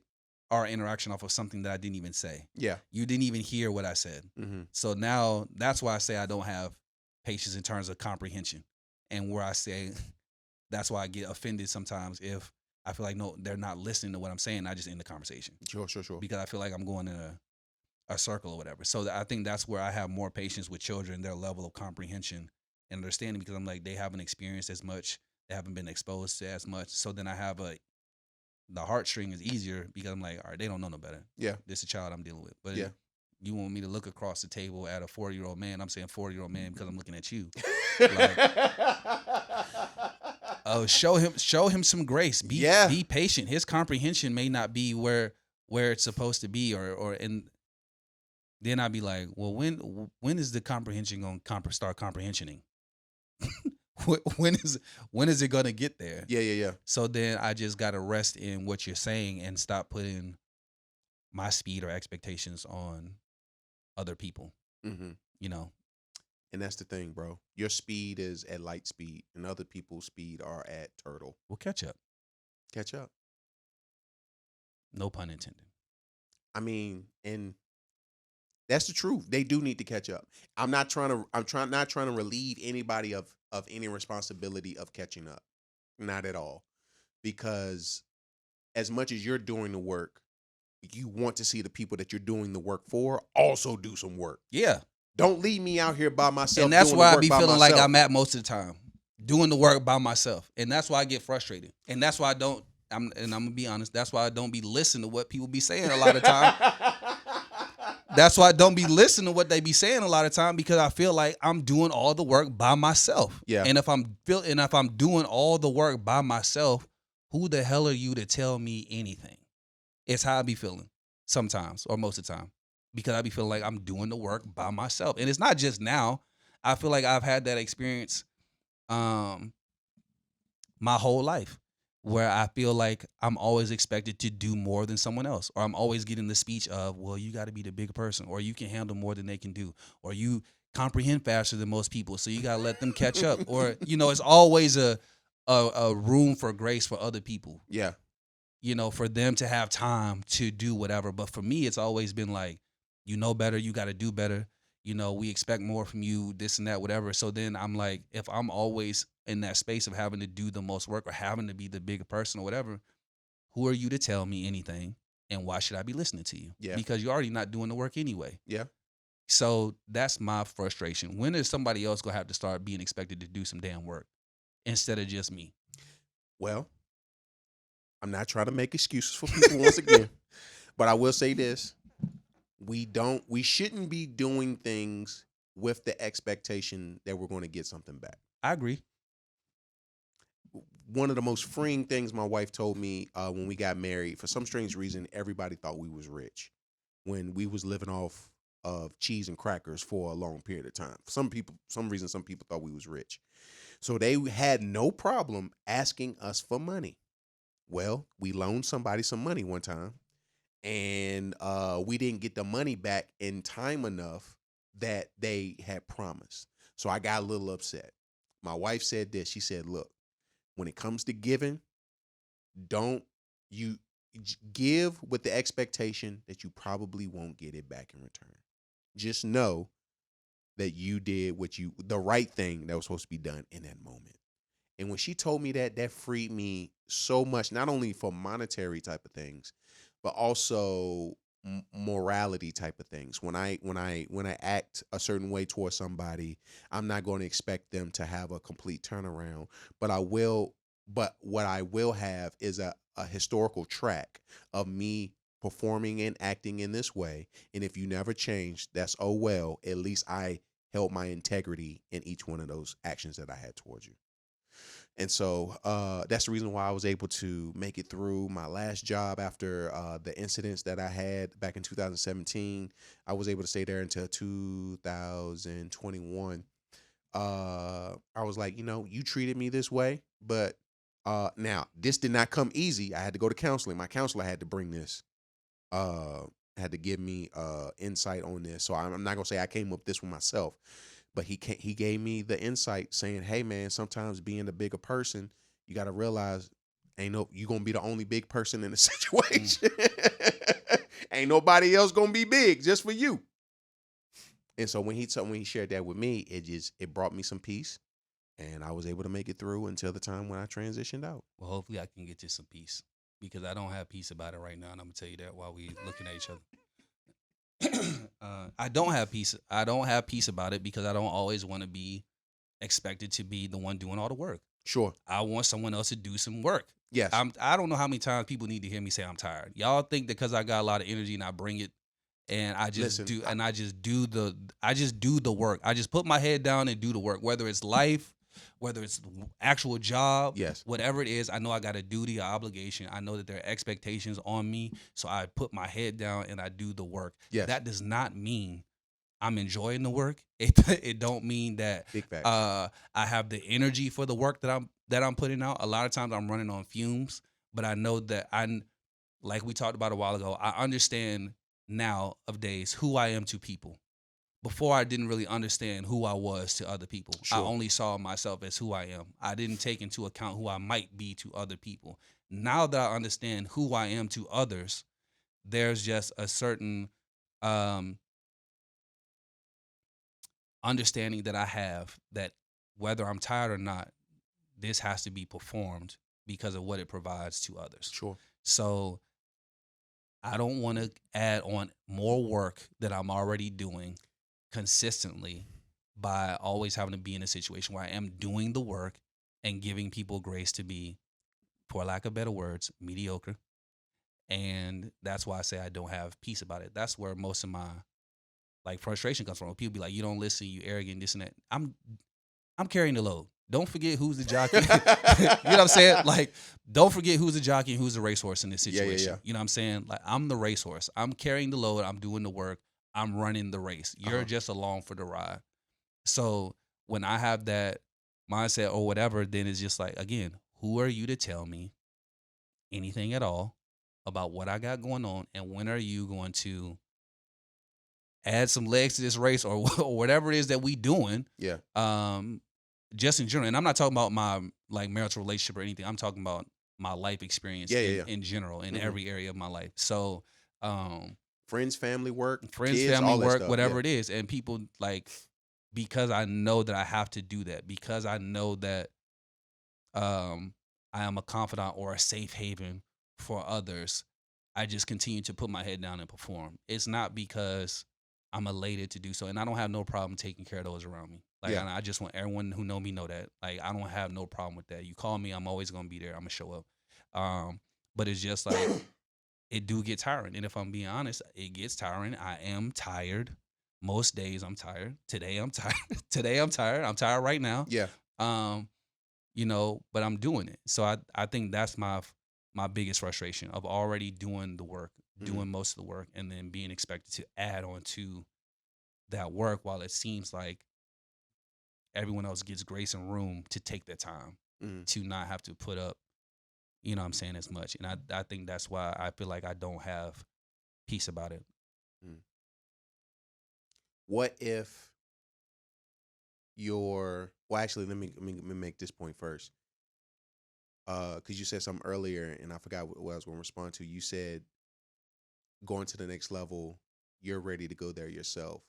our interaction off of something that I didn't even say. Yeah. You didn't even hear what I said. Mm-hmm. So now that's why I say I don't have patience in terms of comprehension, and where I say that's why I get offended sometimes if I feel like, no, they're not listening to what I'm saying. I just end the conversation. Sure. Because I feel like I'm going in a circle or whatever. So I think that's where I have more patience with children, their level of comprehension and understanding, because I'm like, they haven't experienced as much, they haven't been exposed to as much. So then I have the heartstring is easier, because I'm like, all right, they don't know no better. Yeah. This is a child I'm dealing with. But Yeah. if you want me to look across the table at a 40-year-old man, I'm saying 40-year-old man because I'm looking at you. Show him some grace. Be patient. His comprehension may not be where it's supposed to be, or then I'd be like, well, when is the comprehension going to start comprehensioning? when is it going to get there? Yeah. So then I just got to rest in what you're saying and stop putting my speed or expectations on other people. Mm-hmm. And that's the thing, bro. Your speed is at light speed, and other people's speed are at turtle. We'll catch up. Catch up. No pun intended. I mean, and that's the truth. They do need to catch up. I'm not trying to relieve anybody of any responsibility of catching up. Not at all. Because as much as you're doing the work, you want to see the people that you're doing the work for also do some work. Yeah. Don't leave me out here by myself. And that's why I be feeling like I'm at at most of the time, doing the work by myself. And that's why I get frustrated. And that's why I'm gonna be honest, that's why I don't be listening to what people be saying a lot of time. That's why I don't be listening to what they be saying a lot of time, because I feel like I'm doing all the work by myself. Yeah. And if I'm doing all the work by myself, who the hell are you to tell me anything? It's how I be feeling sometimes, or most of the time, because I be feeling like I'm doing the work by myself. And it's not just now. I feel like I've had that experience my whole life, where I feel like I'm always expected to do more than someone else, or I'm always getting the speech of, well, you got to be the bigger person, or you can handle more than they can do, or you comprehend faster than most people, so you got to let them catch up. Or, it's always a room for grace for other people. Yeah. For them to have time to do whatever. But for me, it's always been like, better, you got to do better. We expect more from you, this and that, whatever. So then I'm like, if I'm always in that space of having to do the most work or having to be the bigger person or whatever, who are you to tell me anything? And why should I be listening to you? Yeah. Because you're already not doing the work anyway. Yeah. So that's my frustration. When is somebody else gonna have to start being expected to do some damn work instead of just me? Well, I'm not trying to make excuses for people once again, but I will say this. We shouldn't be doing things with the expectation that we're going to get something back. I agree. One of the most freeing things my wife told me when we got married, for some strange reason, everybody thought we was rich when we was living off of cheese and crackers for a long period of time. For some reason, some people thought we was rich. So they had no problem asking us for money. Well, we loaned somebody some money one time, and we didn't get the money back in time enough that they had promised. So I got a little upset. My wife said this. She said, look, when it comes to giving, don't you give with the expectation that you probably won't get it back in return. Just know that you did the right thing that was supposed to be done in that moment. And when she told me that, that freed me so much, not only for monetary type of things, but also morality type of things. When I act a certain way towards somebody, I'm not going to expect them to have a complete turnaround, but I will. But what I will have is a historical track of me performing and acting in this way. And if you never change, that's oh well. At least I held my integrity in each one of those actions that I had towards you. And so that's the reason why I was able to make it through my last job after the incidents that I had back in 2017. I was able to stay there until 2021. I was like, you treated me this way, but now this did not come easy. I had to go to counseling. My counselor had to bring this, had to give me insight on this. So I'm not gonna say I came up with this one myself. But he gave me the insight saying, hey, man, sometimes being a bigger person, you got to realize you going to be the only big person in the situation. Ain't nobody else going to be big just for you. And so when he shared that with me, it brought me some peace. And I was able to make it through until the time when I transitioned out. Well, hopefully I can get you some peace because I don't have peace about it right now. And I'm going to tell you that while we looking at each other. I don't have peace. I don't have peace about it because I don't always want to be expected to be the one doing all the work. Sure. I want someone else to do some work. Yes. I don't know how many times people need to hear me say I'm tired. Y'all think that because I got a lot of energy and I bring it and I just do the work. I just put my head down and do the work, whether it's life, whether it's actual job, yes, whatever it is. I know I got a duty, an obligation. I know that there are expectations on me. So I put my head down and I do the work. Yes. That does not mean I'm enjoying the work. It don't mean that I have the energy for the work that I'm putting out. A lot of times I'm running on fumes, but I know that like we talked about a while ago, I understand now of days who I am to people. Before I didn't really understand who I was to other people. Sure. I only saw myself as who I am. I didn't take into account who I might be to other people. Now that I understand who I am to others, there's just a certain understanding that I have that whether I'm tired or not, this has to be performed because of what it provides to others. Sure. So I don't want to add on more work that I'm already doing consistently by always having to be in a situation where I am doing the work and giving people grace to be, for lack of better words, mediocre. And that's why I say I don't have peace about it. That's where most of my frustration comes from. People be like, you don't listen, you arrogant, this and that. I'm carrying the load. Don't forget who's the jockey. You know what I'm saying? Don't forget who's the jockey and who's the racehorse in this situation. Yeah. You know what I'm saying? I'm the racehorse. I'm carrying the load. I'm doing the work. I'm running the race. You're just along for the ride. So when I have that mindset or whatever, then it's just again, who are you to tell me anything at all about what I got going on? And when are you going to add some legs to this race or whatever it is that we doing? Yeah. Just in general. And I'm not talking about my marital relationship or anything. I'm talking about my life experience in general, in every area of my life. So, friends, family, work, kids, family, work, whatever it is. And people because I know that I have to do that, because I know that I am a confidant or a safe haven for others, I just continue to put my head down and perform. It's not because I'm elated to do so, and I don't have no problem taking care of those around me. Like, Yeah. I just want everyone who know me know that. Like, I don't have no problem with that. You call me, I'm always gonna be there. I'm gonna show up. But it's just like it do get tiring, and if I'm being honest, it gets tiring. I am tired. Most days I'm tired. Today I'm tired. Today I'm tired. I'm tired right now. Yeah. But I'm doing it. So I think that's my biggest frustration of already doing the work, doing most of the work, and then being expected to add on to that work while it seems like everyone else gets grace and room to take their time to not have to put up, you know what I'm saying, as much. And I think that's why I feel like I don't have peace about it. What if well, actually, let me make this point first. Because you said something earlier, and I forgot what I was going to respond to. You said going to the next level, you're ready to go there yourself.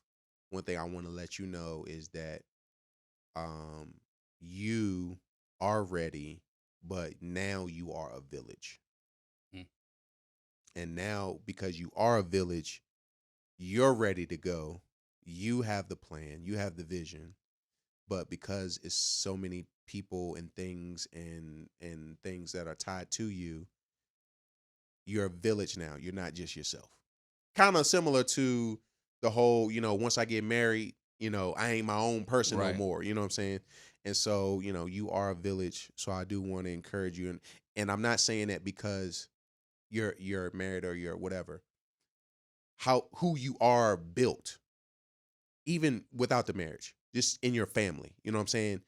One thing I want to let you know is that you are ready, but now you are a village. And now, because you are a village, you're ready to go. You have the plan, you have the vision, but because it's so many people and things and things that are tied to you, you're a village now. You're not just yourself. Kind of similar to the whole, once I get married, I ain't my own person no more. You know what I'm saying? And so, you are a village. So I do want to encourage you. And I'm not saying that because you're married or you're whatever. Who you are built, even without the marriage, just in your family. You know what I'm saying?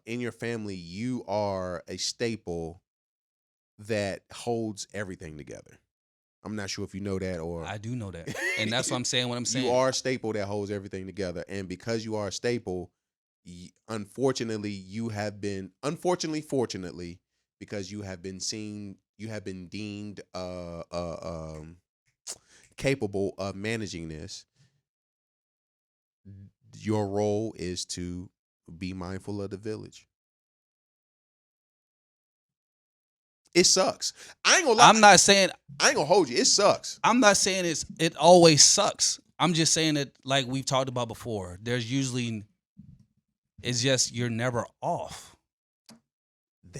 In your family, you are a staple that holds everything together. I'm not sure if you know that, or I do know that, and that's what I'm saying. What I'm saying, you are a staple that holds everything together, and because you are a staple, fortunately, because you have been seen, you have been deemed capable of managing this. Your role is to be mindful of the village. It sucks. I ain't gonna lie. I'm not saying I ain't gonna hold you. It sucks. I'm not saying it always sucks. I'm just saying that, like we've talked about before, there's usually, it's just you're never off.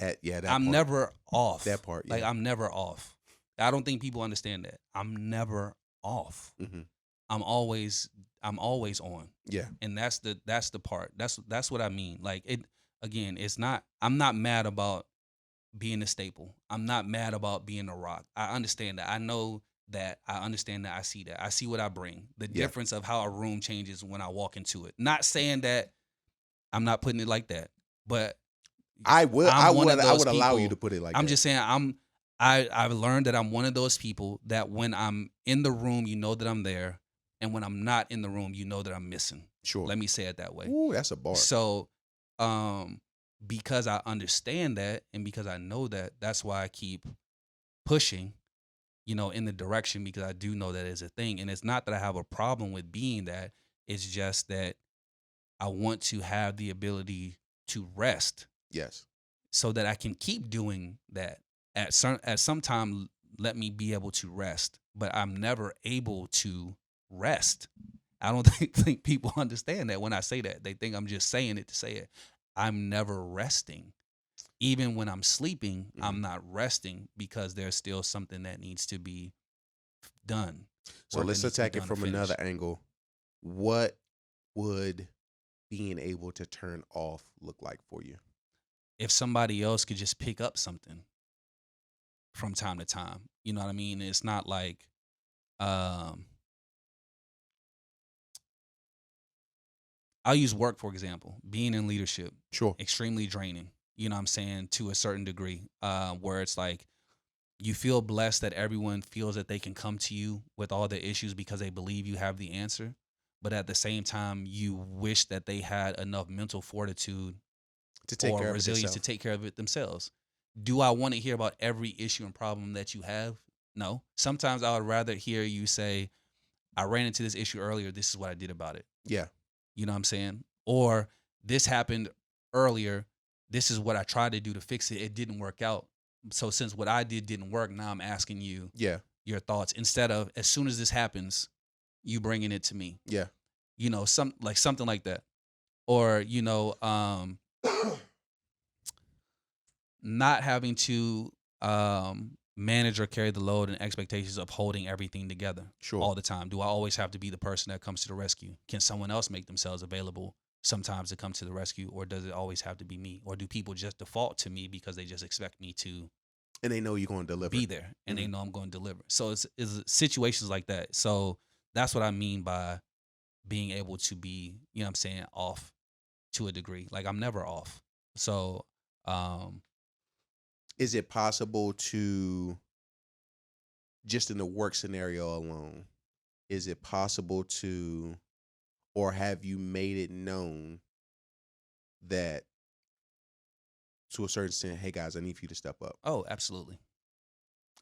I'm never off. That part, yeah. Like, I'm never off. I don't think people understand that. I'm never off. Mm-hmm. I'm always on. Yeah. And that's the part. That's what I mean. Like, I'm not mad about being a staple. I'm not mad about being a rock. I understand that. I know that. I understand that. I see that. I see what I bring. The difference of how a room changes when I walk into it. Not saying that I'm not putting it like that, but I would allow you to put it like that. I'm just saying I've learned that I'm one of those people that when I'm in the room, you know that I'm there, and when I'm not in the room, you know that I'm missing. Sure. Let me say it that way. Ooh, that's a bar. So, because I understand that and because I know that, that's why I keep pushing, in the direction, because I do know that is a thing. And it's not that I have a problem with being that. It's just that I want to have the ability to rest. Yes. So that I can keep doing that. At some time, let me be able to rest. But I'm never able to rest. I don't think people understand that when I say that. They think I'm just saying it to say it. I'm never resting. Even when I'm sleeping, I'm not resting because there's still something that needs to be done. So let's attack it from another angle. What would being able to turn off look like for you? If somebody else could just pick up something from time to time. You know what I mean? It's not like I'll use work, for example. Being in leadership. Sure. Extremely draining. You know what I'm saying? To a certain degree, where it's like you feel blessed that everyone feels that they can come to you with all the issues because they believe you have the answer. But at the same time, you wish that they had enough mental fortitude to take care of resilience to take care of it themselves. Do I want to hear about every issue and problem that you have? No. Sometimes I would rather hear you say, I ran into this issue earlier. This is what I did about it. Yeah. You know what I'm saying? Or this happened earlier. This is what I tried to do to fix it. It didn't work out. So since what I did didn't work, now I'm asking you your thoughts. Instead of, as soon as this happens, you bringing it to me. Yeah. Something like that. Or, not having to manage or carry the load and expectations of holding everything together Sure. all the time. Do I always have to be the person that comes to the rescue? Can someone else make themselves available sometimes to come to the rescue, or does it always have to be me? Or do people just default to me because they just expect me to And they know you're going to deliver. be there, and they know I'm going to deliver? So it's situations like that. So that's what I mean by being able to be, off to a degree. Like, I'm never off. So, Is it possible to, just in the work scenario alone, is it possible to, or have you made it known that to a certain extent, hey guys, I need for you to step up? oh, absolutely.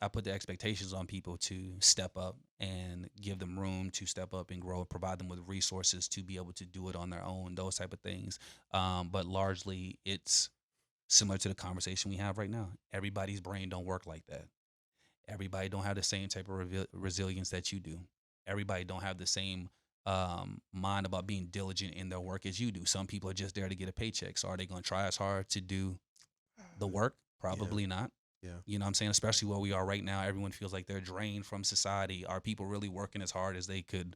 I put the expectations on people to step up and give them room to step up and grow, provide them with resources to be able to do it on their own, those type of things. But largely, it's similar to the conversation we have right now. Everybody's brain don't work like that. Everybody don't have the same type of resilience that you do. Everybody don't have the same mind about being diligent in their work as you do. Some people are just there to get a paycheck. So are they going to try as hard to do the work? Probably not. Yeah. You know what I'm saying? Especially where we are right now, everyone feels like they're drained from society. Are people really working as hard as they could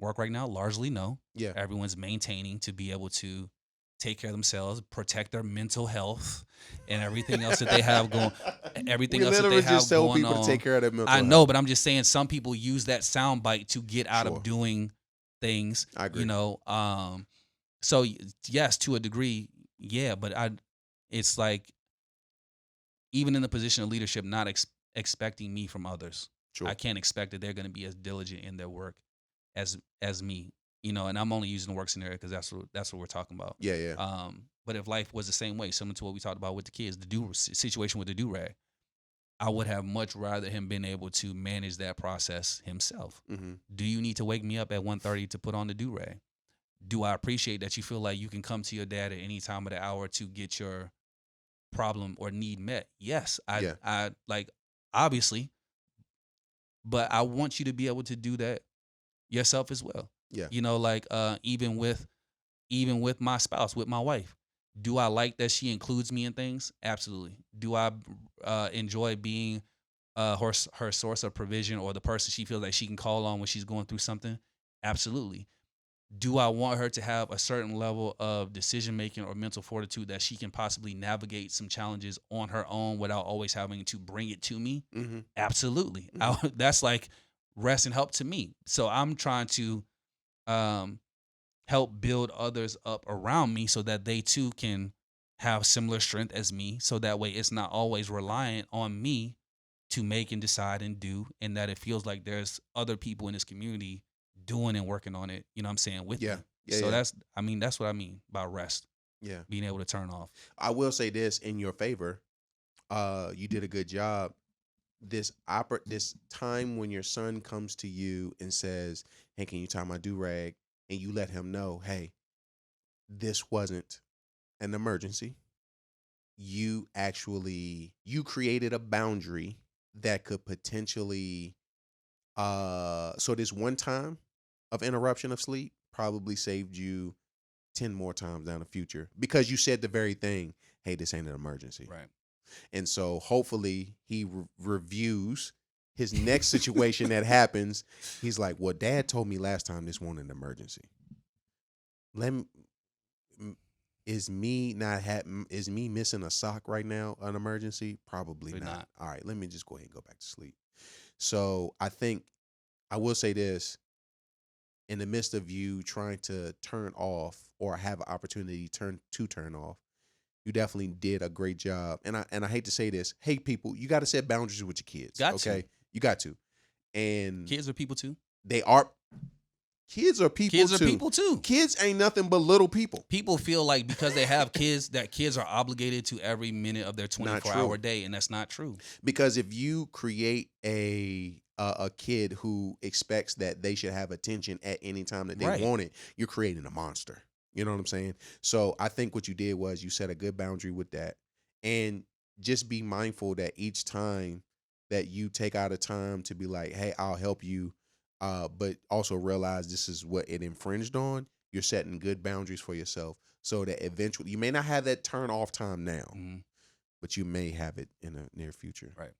work right now? Largely, no. Yeah. Everyone's maintaining to be able to take care of themselves, protect their mental health, and everything else that they have going. Everything We else that they literally have just tell going people on. to take care of their mental I health. know, but I'm just saying some people use that soundbite to get out Sure. of doing things. I agree. So yes, to a degree, yeah, but it's like, even in the position of leadership, not expecting me from others. Sure. I can't expect that they're going to be as diligent in their work as me. And I'm only using the work scenario because that's what we're talking about. Yeah, yeah. But if life was the same way, similar to what we talked about with the kids, the situation with the do-rag, I would have much rather him been able to manage that process himself. Mm-hmm. Do you need to wake me up at 1:30 to put on the do-rag? Do I appreciate that you feel like you can come to your dad at any time of the hour to get your problem or need met? Yes, I like, obviously, but I want you to be able to do that yourself as well. Yeah. Even with my spouse, with my wife, do I like that she includes me in things? Absolutely. Do I enjoy being her source of provision, or the person she feels like she can call on when she's going through something? Absolutely. Do I want her to have a certain level of decision making or mental fortitude that she can possibly navigate some challenges on her own without always having to bring it to me? Mm-hmm. Absolutely. That's like rest and help to me. So I'm trying to help build others up around me so that they too can have similar strength as me. So that way it's not always reliant on me to make and decide and do, and that it feels like there's other people in this community doing and working on it, you know what I'm saying, with Yeah. me. Yeah, So yeah. that's what I mean by rest, Yeah. being able to turn off. I will say this in your favor. You did a good job. This time when your son comes to you and says, "Hey, can you tie my do-rag?" and you let him know, "Hey, this wasn't an emergency." You created a boundary that could potentially so this one time of interruption of sleep probably saved you 10 more times down the future because you said the very thing, "Hey, this ain't an emergency." Right. And so hopefully he reviews his next situation that happens. He's like, "Well, Dad told me last time this wasn't an emergency. Let me, is me missing a sock right now an emergency? Probably not. All right, let me just go ahead and go back to sleep." So I think I will say this: in the midst of you trying to turn off or have an opportunity to turn off, you definitely did a great job. And I hate to say this, hey people, you got to set boundaries with your kids. You got to. And Kids are people too. They are. Kids are people Kids too. are people too. Kids ain't nothing but little people. People feel like because they have kids that kids are obligated to every minute of their 24-hour day, and that's not true. Because if you create a kid who expects that they should have attention at any time that they want it, you're creating a monster. You know what I'm saying? So I think what you did was you set a good boundary with that, and just be mindful that each time that you take out a time to be like, "Hey, I'll help you," but also realize this is what it infringed on. You're setting good boundaries for yourself so that eventually you may not have that turn off time now, but you may have it in the near future. Right.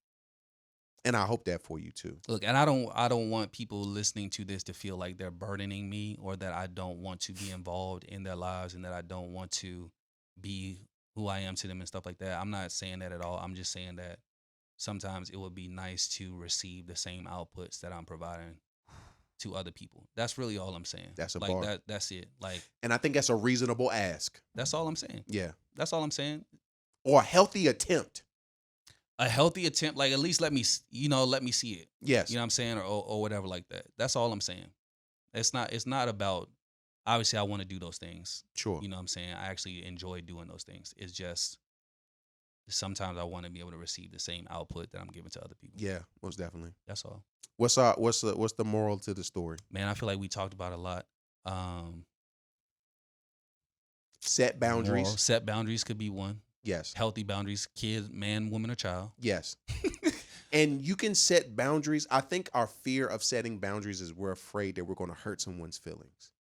And I hope that for you too. Look, and I don't want people listening to this to feel like they're burdening me or that I don't want to be involved in their lives and that I don't want to be who I am to them and stuff like that. I'm not saying that at all. I'm just saying that sometimes it would be nice to receive the same outputs that I'm providing to other people. That's really all I'm saying. That's a like bar. that's it. Like, And I think that's a reasonable ask. that's all I'm saying. Yeah. That's all I'm saying. Or a healthy attempt. A healthy attempt, like at least let me see it. Yes. You know what I'm saying, or whatever like that. That's all I'm saying. It's not about. Obviously, I want to do those things. Sure. You know what I'm saying. I actually enjoy doing those things. It's just sometimes I want to be able to receive the same output that I'm giving to other people. Yeah, most definitely. That's all. What's the moral to the story? Man, I feel like we talked about it a lot. Set boundaries. Moral, set boundaries could be one. Yes. Healthy boundaries, kid, man, woman, or child. Yes. And you can set boundaries. I think our fear of setting boundaries is we're afraid that we're going to hurt someone's feelings.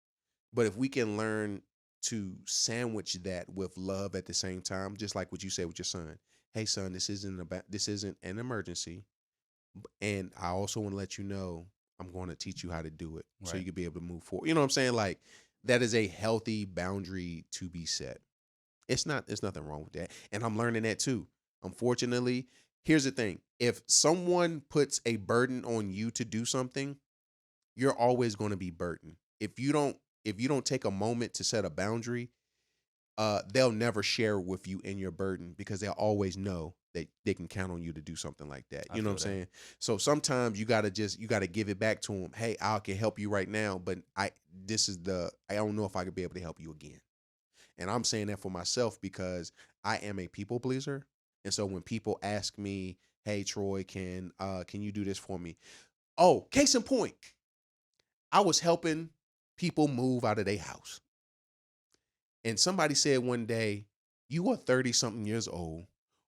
But if we can learn to sandwich that with love at the same time, just like what you said with your son. Hey, son, this isn't an emergency. And I also want to let you know I'm going to teach you how to do it so you can be able to move forward. You know what I'm saying? Like, that is a healthy boundary to be set. There's nothing wrong with that. And I'm learning that too. Unfortunately, here's the thing. If someone puts a burden on you to do something, you're always going to be burdened. If you don't take a moment to set a boundary, they'll never share with you in your burden because they'll always know that they can count on you to do something like that. You know what I'm saying? So sometimes you gotta give it back to them. Hey, I can help you right now, but I don't know if I could be able to help you again. And I'm saying that for myself because I am a people pleaser. And so when people ask me, hey, Troy, can you do this for me? Oh, case in point, I was helping people move out of their house. And somebody said one day, you are 30-something years old.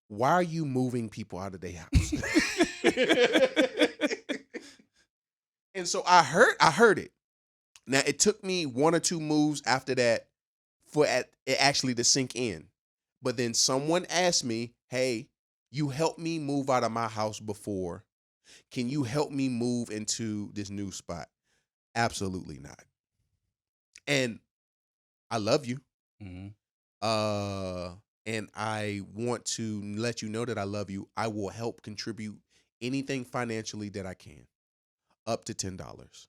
Why are you moving people out of their house? And so I heard it. Now, it took me one or two moves after that for it actually to sink in. But then someone asked me, hey, you helped me move out of my house before. Can you help me move into this new spot? Absolutely not. And I love you. Mm-hmm. And I want to let you know that I love you. I will help contribute anything financially that I can, up to $10.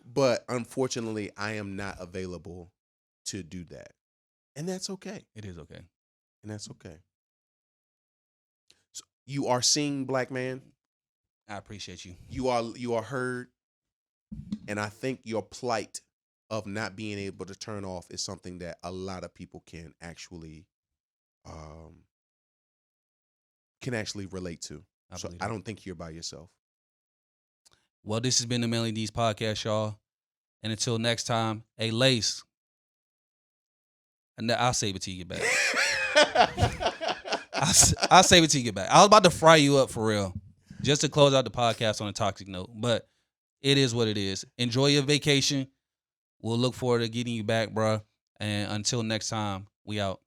But unfortunately, I am not available to do that. And that's okay. It is okay. And that's okay. So you are seen, black man. I appreciate you. You are heard. And I think your plight of not being able to turn off is something that a lot of people can actually relate to. I don't think you're by yourself. Well, this has been the Melly D's podcast, y'all. And until next time, hey, Lace. And I'll save it till you get back. I'll save it till you get back. I was about to fry you up for real, just to close out the podcast on a toxic note. But it is what it is. Enjoy your vacation. We'll look forward to getting you back, bro. And until next time, we out.